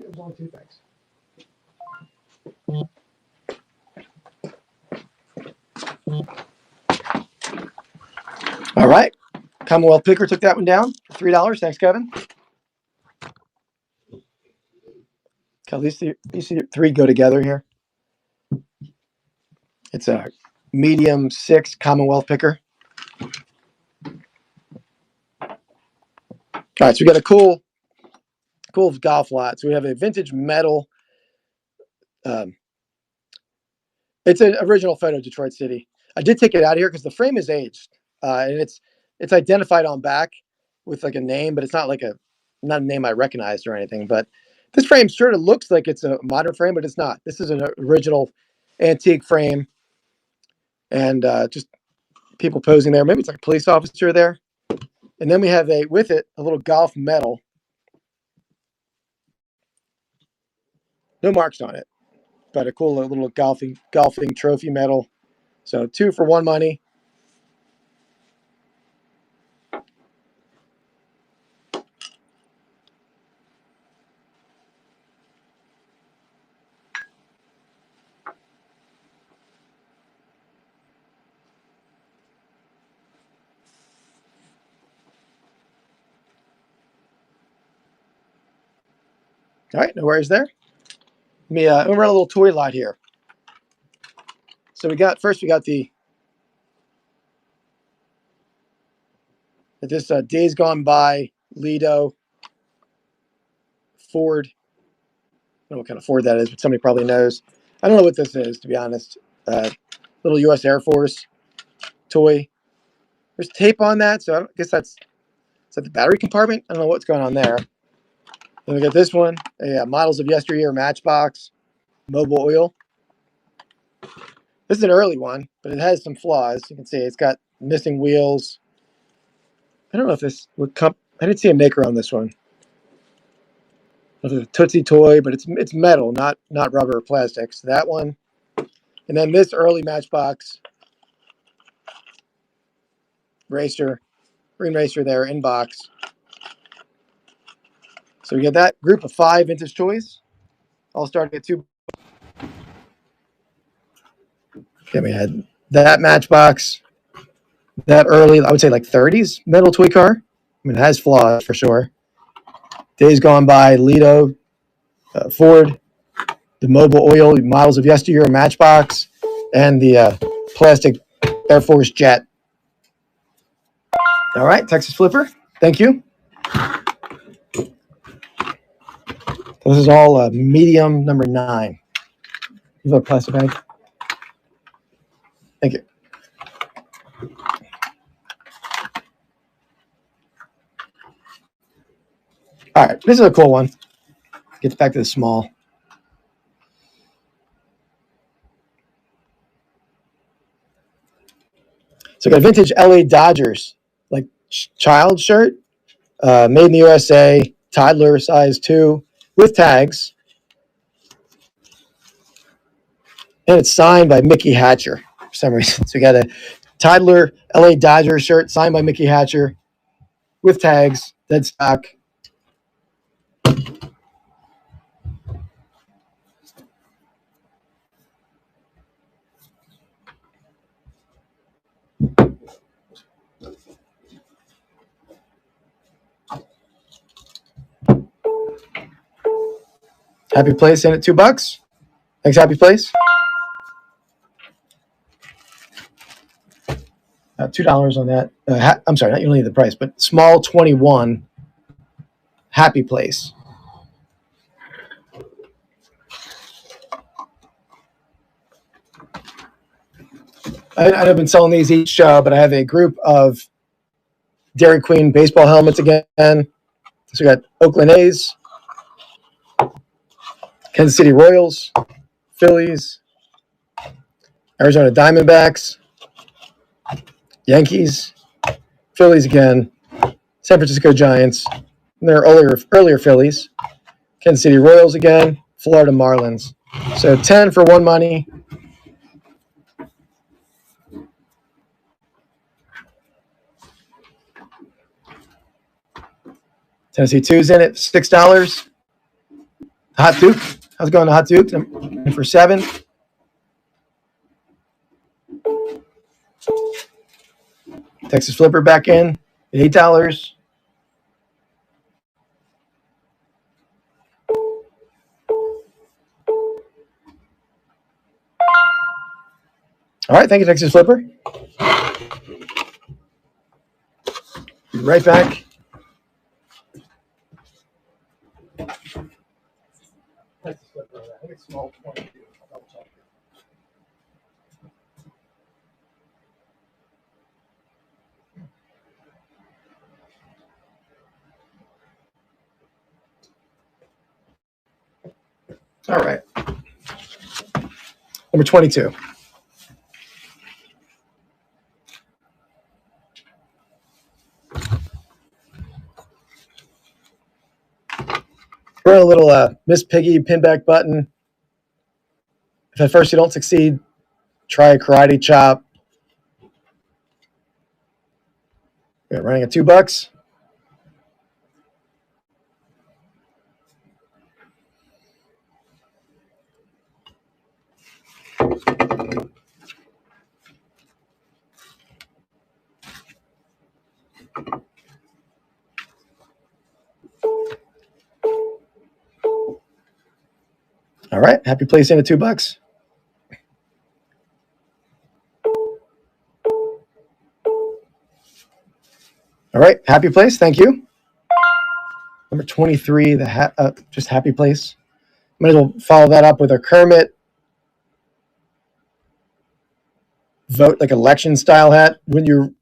it was only 2 things. All right. Commonwealth Picker took that one down for $3. Thanks, Kevin. These 3 go together here. It's a medium 6 Commonwealth Picker. All right, so we got a cool golf lot. So we have a vintage metal. It's an original photo of Detroit City. I did take it out of here because the frame is aged, and it's identified on back with a name, but it's not not a name I recognized or anything. But this frame sort of looks like it's a modern frame, but it's not. This is an original antique frame, and just people posing there. Maybe it's a police officer there. And then we have with it a little golf medal. No marks on it, but a cool little golfing trophy medal. So 2 for 1 money. All right, no worries there. Let me run a little toy lot here. So we got this Days Gone By Lido Ford. I don't know what kind of Ford that is, but somebody probably knows. I don't know what this is, to be honest. little U.S. Air Force toy. There's tape on that, so I guess is that the battery compartment? I don't know what's going on there. Then we got this one, Models of Yesteryear Matchbox, Mobile Oil. This is an early one, but it has some flaws. You can see it's got missing wheels. I don't know if this would come. I didn't see a maker on this one. It's a Tootsie toy, but it's metal, not rubber or plastic. So that one, and then this early Matchbox racer, green racer there in box. So we get that group of 5 vintage toys, all starting at $2. Okay, we had that Matchbox, that early, I would say like 30s metal toy car. I mean, it has flaws for sure. Days Gone By, Lido, Ford, the Mobile Oil, Models of Yesteryear Matchbox, and the plastic Air Force jet. All right, Texas Flipper. Thank you. This is all medium number 9. You have a plastic bag? Thank you. All right, this is a cool one. Gets back to the small. So I got a vintage LA Dodgers, like child shirt, made in the USA, toddler size 2, with tags. And it's signed by Mickey Hatcher for some reason. So we got a toddler LA Dodgers shirt signed by Mickey Hatcher with tags, dead stock. Happy Place in at $2. Thanks, Happy Place. $2 on that. I'm sorry, not only the price, but small 21. Happy Place. I've been selling these each, but I have a group of Dairy Queen baseball helmets again. So we got Oakland A's, Kansas City Royals, Phillies, Arizona Diamondbacks, Yankees, Phillies again, San Francisco Giants, and their earlier Phillies, Kansas City Royals again, Florida Marlins. So 10 for one money. Tennessee 2's in it, $6. Hot Duke. How's it going to Hot Duke? For 7. Texas Flipper back in, $8. All right, thank you, Texas Flipper. Be right back. Texas Flipper, I think it's small 22. I'll double check. All right. Number 22. We're in a little Miss Piggy pinback button. If at first you don't succeed, try a karate chop. We're running at $2. All right, Happy Place in at $2. All right, Happy Place, thank you. Number 23, just Happy Place. Might as well follow that up with a Kermit. vote like election style hat. Wouldn't you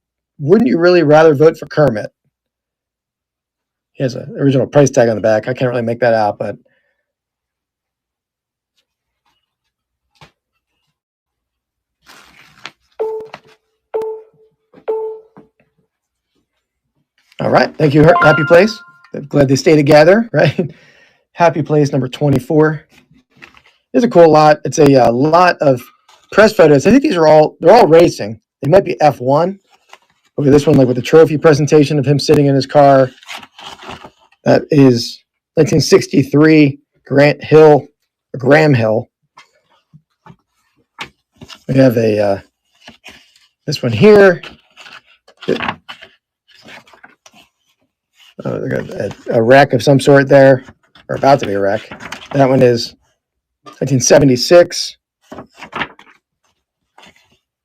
really rather vote for Kermit? He has an original price tag on the back. I can't really make that out, but all right. Thank you, Happy Place. I'm glad they stay together, right? Happy Place number 24. It's a cool lot. It's a lot of press photos. I think they're all racing. They might be F1. Look at this one, like with the trophy presentation of him sitting in his car. That is 1963 Graham Hill. We have a this one here. They got a wreck of some sort there, or about to be a wreck. That one is 1976.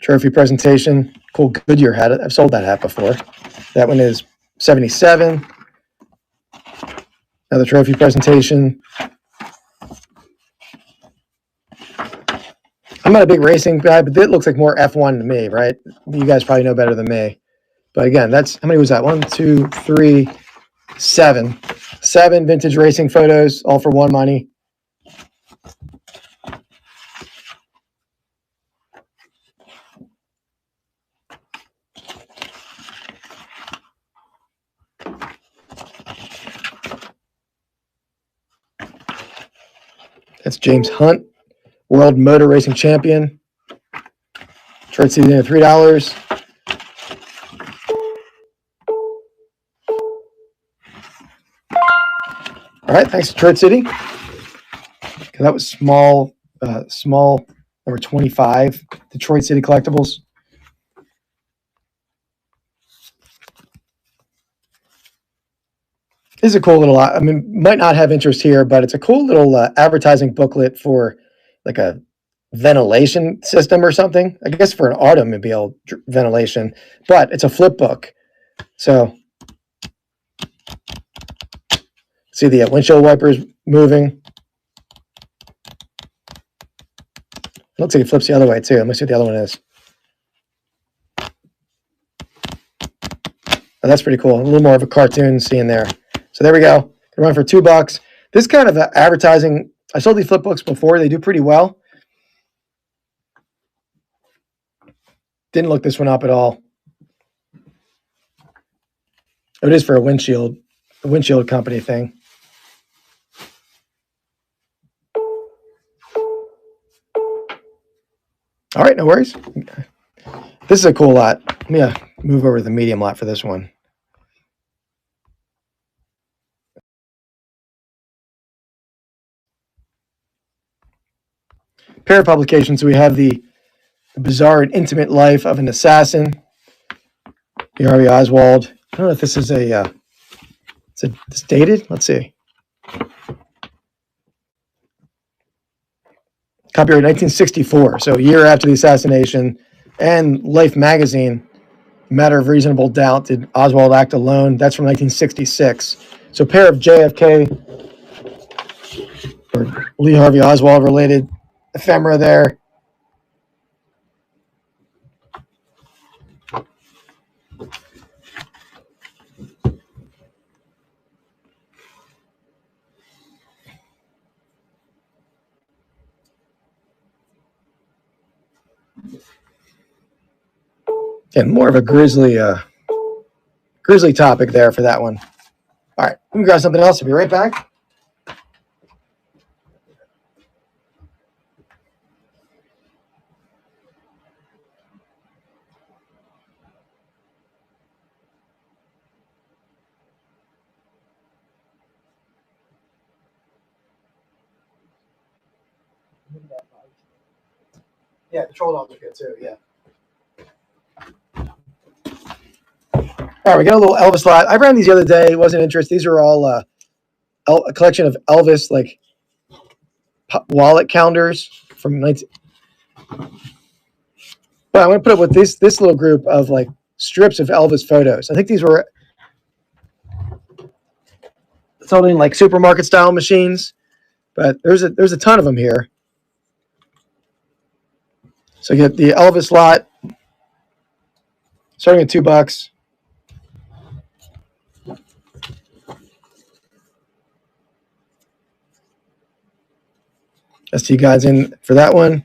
Trophy presentation. Cool Goodyear hat. I've sold that hat before. That one is 77. Another trophy presentation. I'm not a big racing guy, but it looks like more F1 to me, right? You guys probably know better than me. But again, that's, how many was that? 1, 2, 3, 7. 7 vintage racing photos, all for one money. That's James Hunt, World Motor Racing Champion. Detroit City at $3. All right, thanks, Detroit City. Okay, that was small number 25, Detroit City Collectibles. This is a cool little, I mean, might not have interest here, but it's a cool little advertising booklet for like a ventilation system or something. I guess for an automobile ventilation, but it's a flip book. So see the windshield wipers moving. It looks like it flips the other way too. Let me see what the other one is. Oh, that's pretty cool. A little more of a cartoon scene there. So there we go. They run for $2. This kind of advertising, I sold these flip books before. They do pretty well. Didn't look this one up at all. It is for a windshield company thing. All right, no worries. This is a cool lot. Let me move over to the medium lot for this one. Pair of publications. We have the Bizarre and Intimate Life of an Assassin. Harvey Oswald. I don't know if this is it's dated. Let's see. Copyright 1964, so a year after the assassination. And Life magazine, Matter of Reasonable Doubt, did Oswald act alone? That's from 1966. So a pair of JFK or Lee Harvey Oswald related ephemera there. And more of a grisly topic there for that one. All right, let me grab something else. I'll be right back. Yeah, control dogs are good too. Yeah. All right, we got a little Elvis lot. I ran these the other day. Wasn't interested. These are all a collection of Elvis like wallet counters from 19. But I'm going to put up with this little group of like strips of Elvis photos. I think these were sold in like supermarket style machines, but there's a ton of them here. So you get the Elvis lot. Starting at $2. SD guides in for that one.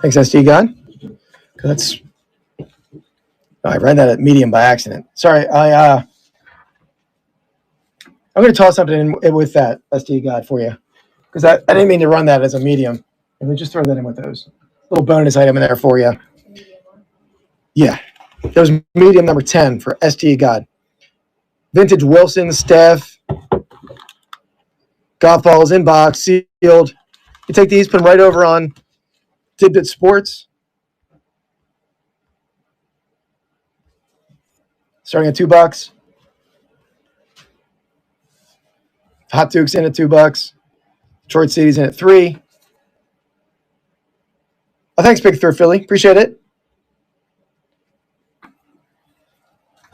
Thanks, SD guide. That's I ran that at medium by accident. Sorry, I'm going to toss something in with that SD guide for you because I didn't mean to run that as a medium. Let me just throw that in with those little bonus item in there for you. Yeah, that was medium number 10 for SD guide. Vintage Wilson staff golf balls in box sealed. You take these, put them right over on Tidbit Sports. Starting at $2. Hot Dukes in at $2. Detroit City's in at $3. Oh, thanks, Big Thrift Philly. Appreciate it.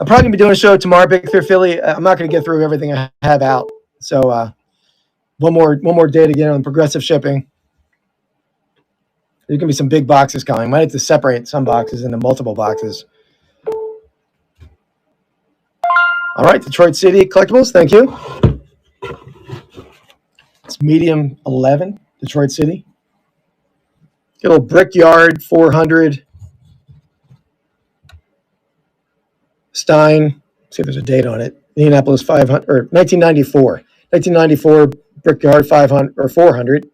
I'm probably gonna be doing a show tomorrow, Big Thrift Philly. I'm not gonna get through everything I have out. So one more day to get on progressive shipping. There's gonna be some big boxes coming. Might have to separate some boxes into multiple boxes. All right, Detroit City Collectibles. Thank you. It's medium 11, Detroit City. Get a little Brickyard 400. Stein. See if there's a date on it. Indianapolis 500 or 1994. 1994 Brickyard 500 or 400.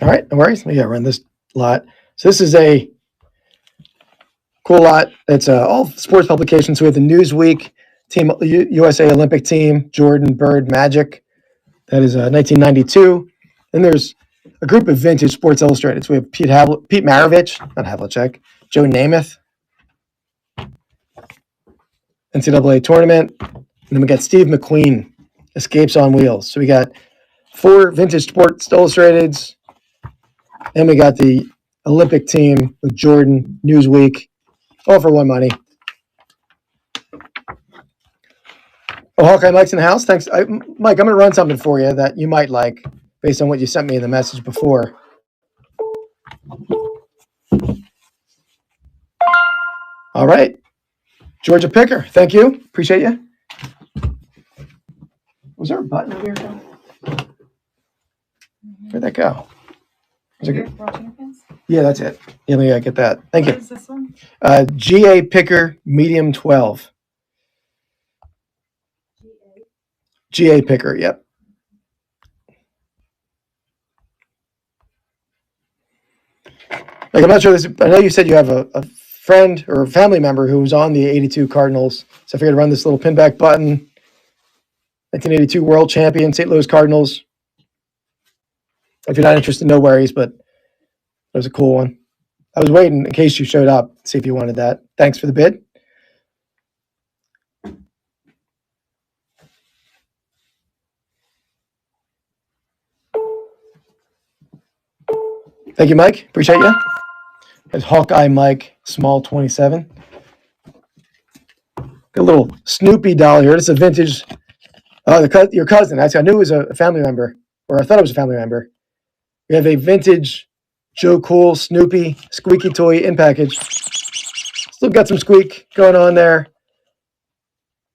All right, no worries. We got to run this lot. So this is a cool lot. It's all sports publications. So we have the Newsweek team, USA Olympic team, Jordan, Bird, Magic. That is 1992. Then there's a group of vintage Sports Illustrated. So we have Pete Maravich, not Havlicek, Joe Namath, NCAA tournament. And then we got Steve McQueen, Escapes on Wheels. So we got 4 vintage Sports Illustrateds. And we got the Olympic team with Jordan, Newsweek, all for one money. Oh, Hawkeye Mike's in the house. Thanks. Mike, I'm going to run something for you that you might like based on what you sent me in the message before. All right. Georgia Picker. Thank you. Appreciate you. Was there a button over here? Where'd that go? Yeah, that's it. Yeah, let me get that. Thank you. What is this one? GA Picker Medium 12. GA Picker, yep. Like, I'm not sure this. I know you said you have a friend or a family member who was on the 82 Cardinals. So I figured I'd run this little pinback button. 1982 World Champion, St. Louis Cardinals. If you're not interested, no worries, but it was a cool one. I was waiting in case you showed up, see if you wanted that. Thanks for the bid. Thank you, Mike. Appreciate you. There's Hawkeye Mike, small 27. Got a little Snoopy doll here. It's a vintage. Your cousin. Actually, I knew it was a family member, or I thought it was a family member. We have a vintage Joe Cool Snoopy squeaky toy in package. Still got some squeak going on there.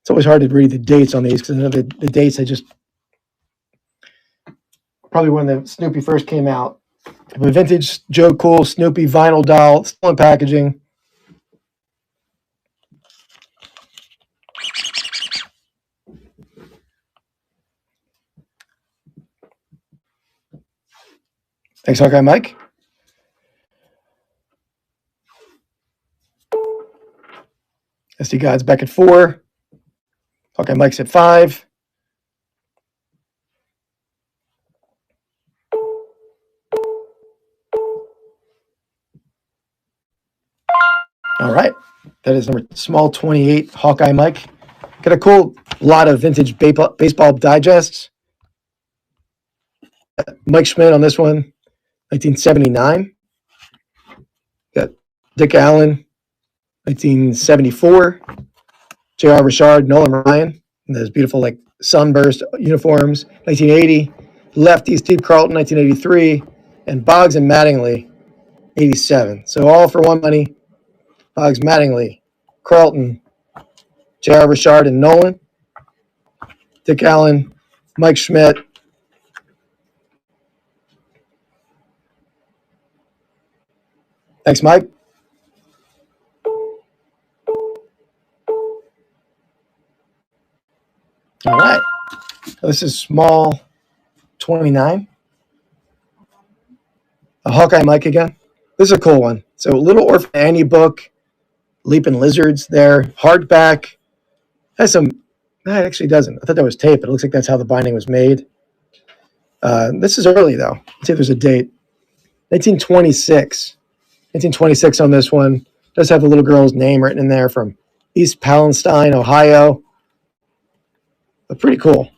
It's always hard to read the dates on these because I know the dates I just probably when the Snoopy first came out. A vintage Joe Cool Snoopy vinyl doll, still in packaging. Thanks, Hawkeye Mike. SD God's back at 4. Hawkeye Mike's at 5. That is number small 28 Hawkeye Mike. Got a cool lot of vintage baseball digests. Mike Schmidt on this one, 1979. Got Dick Allen, 1974. J.R. Richard, Nolan Ryan, and those beautiful like sunburst uniforms, 1980. Lefty Steve Carlton, 1983. And Boggs and Mattingly, 87. So all for one money. Boggs, Mattingly, Carlton, J.R. Richard, and Nolan. Dick Allen, Mike Schmidt. Thanks, Mike. All right. This is small 29. A Hawkeye Mike again. This is a cool one. So Little Orphan Annie book, Leaping Lizards there, hardback. Has some, no, it actually doesn't. I thought that was tape. It looks like that's how the binding was made. This is early though. Let's see if there's a date. 1926. 1926 on this one. Does have the little girl's name written in there from East Palestine, Ohio. But pretty cool.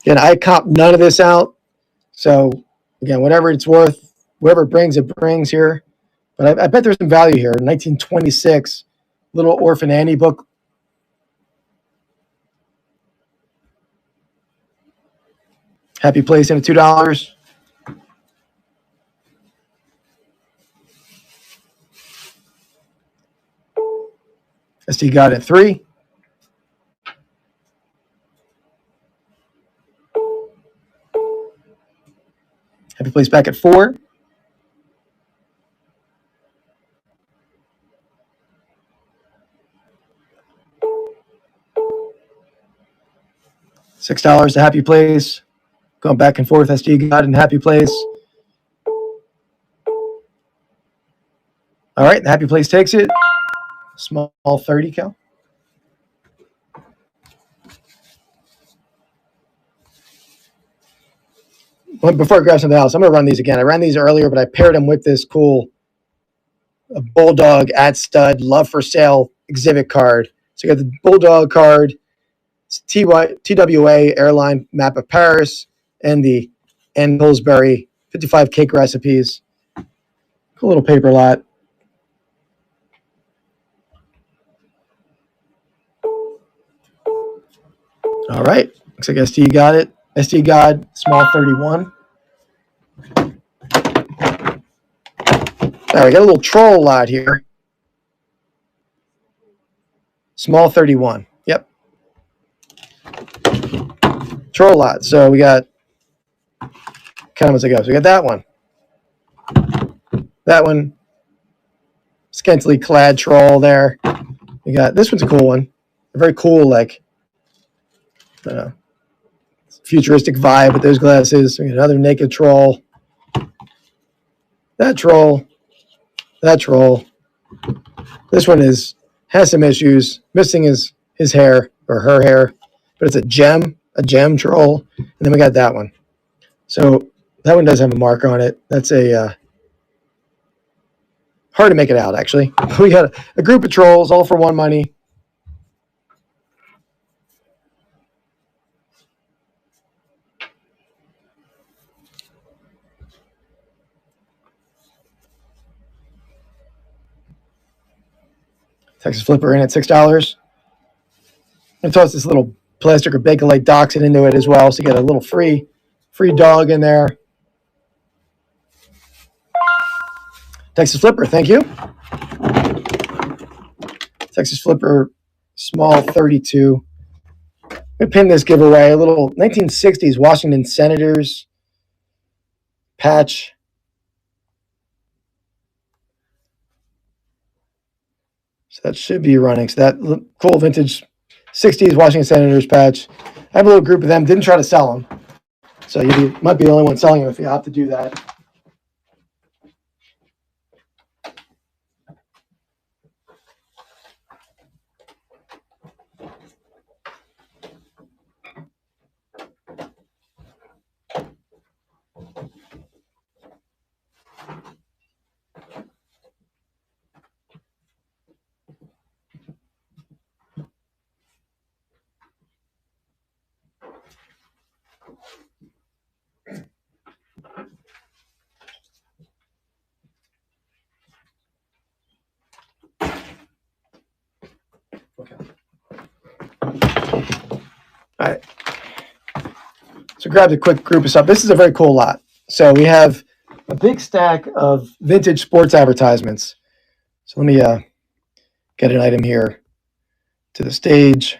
Again, I cop none of this out. So again, whatever it's worth, whoever brings it brings here. But I bet there's some value here. 1926, Little Orphan Annie book. Happy Place in at $2. SD got it 3. Happy Place back at 4. $6 to Happy Place. Going back and forth, SD got in Happy Place. All right, the Happy Place takes it. Small 30 cal. Well, before I grab something else, I'm going to run these again. I ran these earlier, but I paired them with this cool Bulldog at stud love for sale exhibit card. So you got the Bulldog card, TWA airline map of Paris, and the Ann Pillsbury 55 cake recipes. Cool little paper lot. All right. Looks like SD got it. SD God, small 31. All right, we got a little troll lot here. Small 31. Yep. Troll lot. So we got kind of as it goes. We got that one. That one. Scantily clad troll there. We got this one's a cool one. A very cool, like, futuristic vibe with those glasses. We got another naked troll. That troll. That troll. This one has some issues. Missing his hair or her hair, but it's a gem troll. And then we got that one. So that one does have a mark on it. That's a hard to make it out, actually. We got a group of trolls, all for one money. Texas Flipper in at $6. And toss this little plastic or Bakelite Dachshund into it as well, so you get a little free dog in there. Texas Flipper, thank you. Texas Flipper, small 32. We pin this giveaway, a little 1960s Washington Senators patch. So that should be running. So that cool vintage 60s Washington Senators patch. I have a little group of them. Didn't try to sell them. So you might be the only one selling them if you opt to do that. Okay. All right. So grab the quick group of stuff. This is a very cool lot. So we have a big stack of vintage sports advertisements. So let me get an item here to the stage.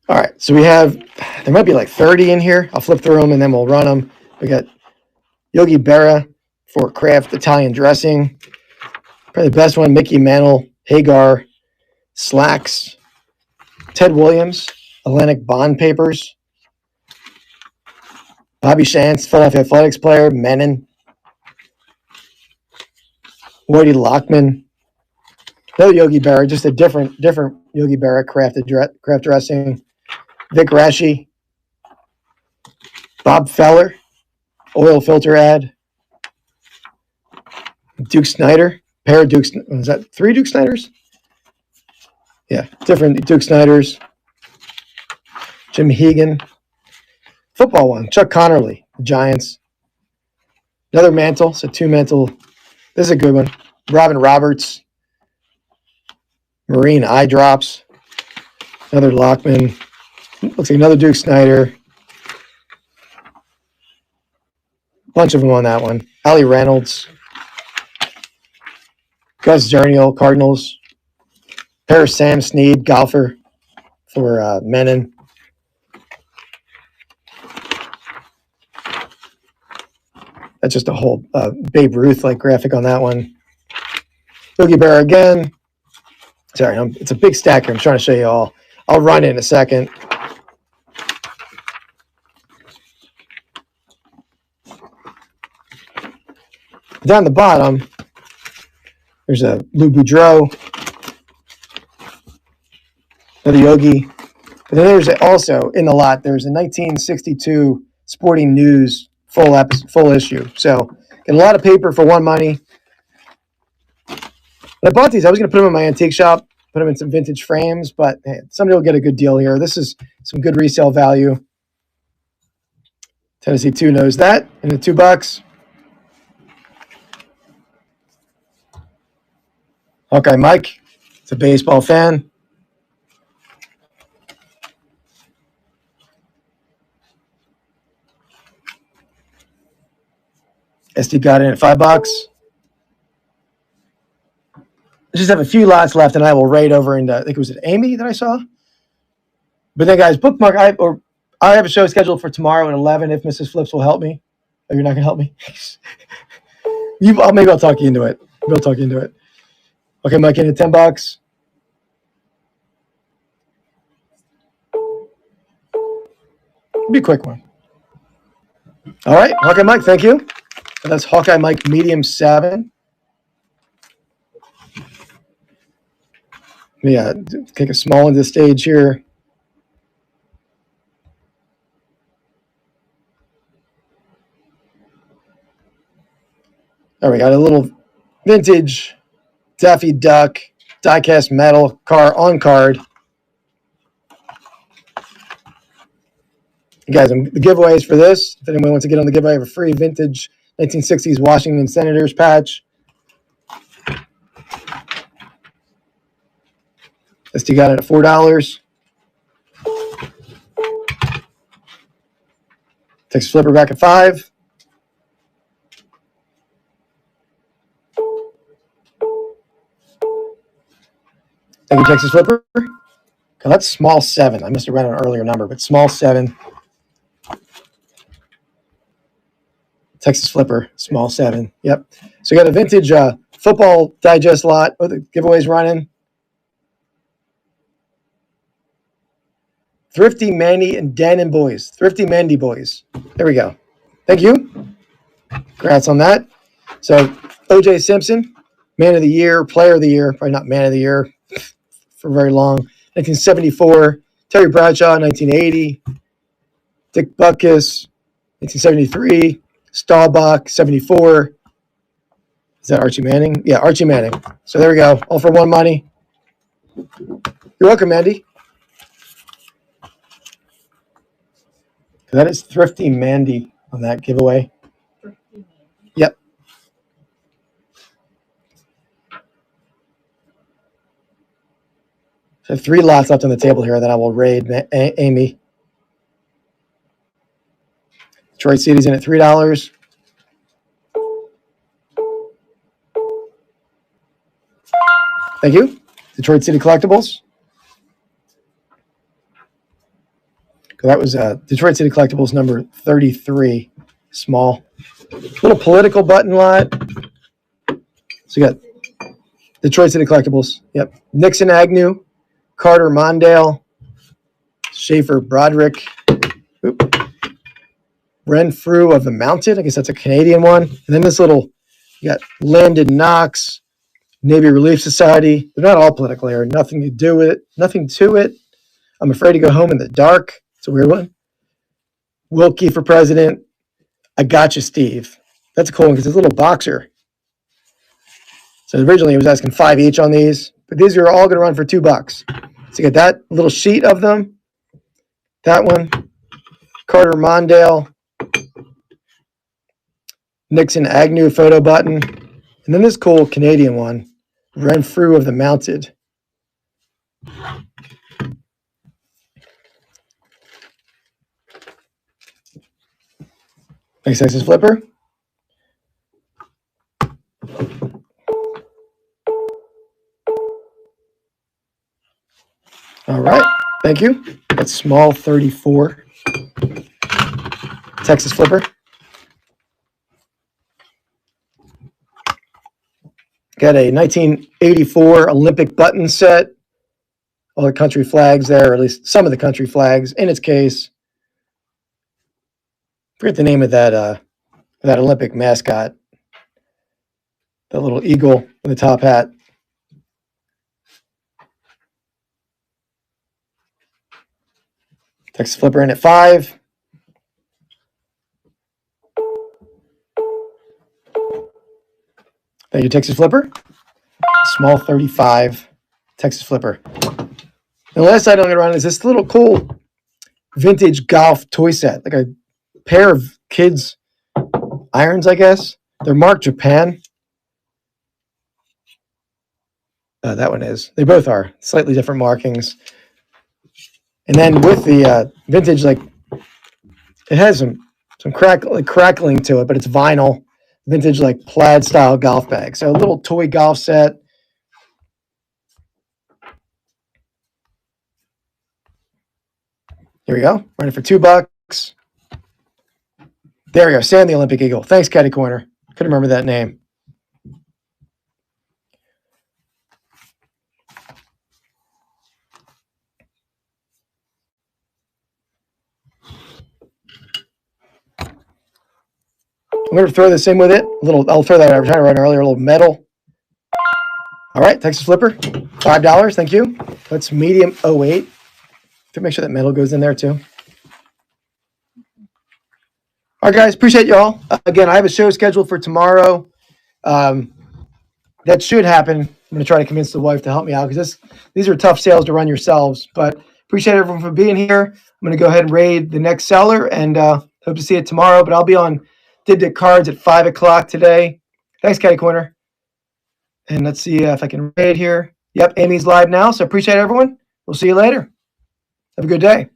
All right. So we have, there might be like 30 in here. I'll flip through them and then we'll run them. We got Yogi Berra for Kraft Italian dressing. Probably the best one, Mickey Mantle, Hagar, Slacks, Ted Williams, Atlantic Bond Papers, Bobby Shantz, Philadelphia Athletics player, Menon, Woody Lockman, no Yogi Berra, just a different Yogi Berra craft dressing, Vic Raschi, Bob Feller, oil filter ad, Duke Snyder, pair of Duke, is that 3 Duke Snyders? Yeah, different Duke Snyders, Jim Hegan, football one, Chuck Connerly, Giants, another Mantle, so 2 Mantle, this is a good one, Robin Roberts, Marine Eye Drops, another Lockman, looks like another Duke Snyder, bunch of them on that one, Allie Reynolds, Gus Zernial, Cardinals, pair of Sam Snead, golfer for Menon, that's just a whole Babe Ruth-like graphic on that one. Yogi Berra again. Sorry, it's a big stack here. I'm trying to show you all. I'll run it in a second. Down the bottom, there's a Lou Boudreau, another Yogi. But then there's also, in the lot, there's a 1962 Sporting News full issue. So, get a lot of paper for one money. When I bought these, I was going to put them in my antique shop, put them in some vintage frames, but hey, somebody will get a good deal here. This is some good resale value. Tennessee 2 knows that, and the $2. Hawkeye Mike, it's a baseball fan. SD got in at $5. I just have a few lots left, and I will raid over into, I think it was Amy that I saw. But then, guys, bookmark. I have a show scheduled for tomorrow at 11. If Mrs. Flips will help me, oh, you're not gonna help me. Maybe I'll talk you into it. Maybe I'll talk you into it. Okay, Mike, in at $10. Be a quick one. All right, Hawkeye Mike, thank you. And that's Hawkeye Mike medium 7. Yeah, take a small into the stage here. There we got a little vintage Daffy Duck diecast metal car on card. You guys, the giveaways for this, if anyone wants to get on the giveaway, I have a free vintage 1960s Washington Senators patch. SD got it at $4. Texas Flipper back at $5. Thank you, Texas Flipper. Okay, that's small 7. I must have ran an earlier number, but small 7. Texas Flipper, small 7. Yep. So we got a vintage football digest lot. Oh, the giveaway's running. Thrifty Mandy and Dannon Boys. Thrifty Mandy Boys. There we go. Thank you. Congrats on that. So O.J. Simpson, Man of the Year, Player of the Year. Probably not Man of the Year for very long. 1974. Terry Bradshaw, 1980. Dick Butkus, 1973. Staubach, 74. Is that Archie Manning? Yeah, Archie Manning. So there we go. All for one money. You're welcome, Andy. So that is Thrifty Mandy on that giveaway. Yep. So I have 3 lots left on the table here that I will raid Amy. Detroit CD's in at $3. Thank you. Detroit City Collectibles. That was Detroit City Collectibles number 33. Small. Little political button lot. So you got Detroit City Collectibles. Yep. Nixon Agnew, Carter Mondale, Schaefer Broderick, Renfrew of the Mounted. I guess that's a Canadian one. And then this little, you got Landon Knox, Navy Relief Society. They're not all political here. Nothing to do with it. Nothing to it. I'm afraid to go home in the dark. It's a weird one. Wilkie for president. I Gotcha Steve. That's a cool one because it's a little boxer. So originally he was asking 5 each on these, but these are all going to run for $2. So you got that little sheet of them. That one. Carter Mondale. Nixon Agnew photo button. And then this cool Canadian one. Renfrew of the Mounted. Thanks, Texas Flipper. All right. Thank you. That's small 34. Texas Flipper. Got a 1984 Olympic button set. All the country flags there, or at least some of the country flags in its case. Forget the name of that Olympic mascot. That little eagle in the top hat. Texas Flipper in at 5. Thank you, Texas Flipper. Small 35, Texas Flipper. And the last item I'm going to run is this little cool vintage golf toy set, like a pair of kids' irons, I guess. They're marked Japan. That one is. They both are slightly different markings. And then with the vintage, like it has some crackling to it, but it's vinyl. Vintage, like plaid style golf bag. So a little toy golf set. Here we go. Running for $2. There we go. Sam the Olympic Eagle. Thanks, Caddy Corner. Couldn't remember that name. I'm going to throw this in with it. I'll throw that I was trying to run earlier, a little metal. All right, Texas Flipper, $5. Thank you. That's medium 08. To make sure that metal goes in there too. All right, guys, appreciate y'all. Again, I have a show scheduled for tomorrow. That should happen. I'm going to try to convince the wife to help me out because these are tough sales to run yourselves. But appreciate everyone for being here. I'm going to go ahead and raid the next seller and hope to see it tomorrow. But I'll be on Did Cards at 5 o'clock today. Thanks, Caddy Corner. And let's see if I can raid here. Yep, Amy's live now. So appreciate everyone. We'll see you later. Have a good day.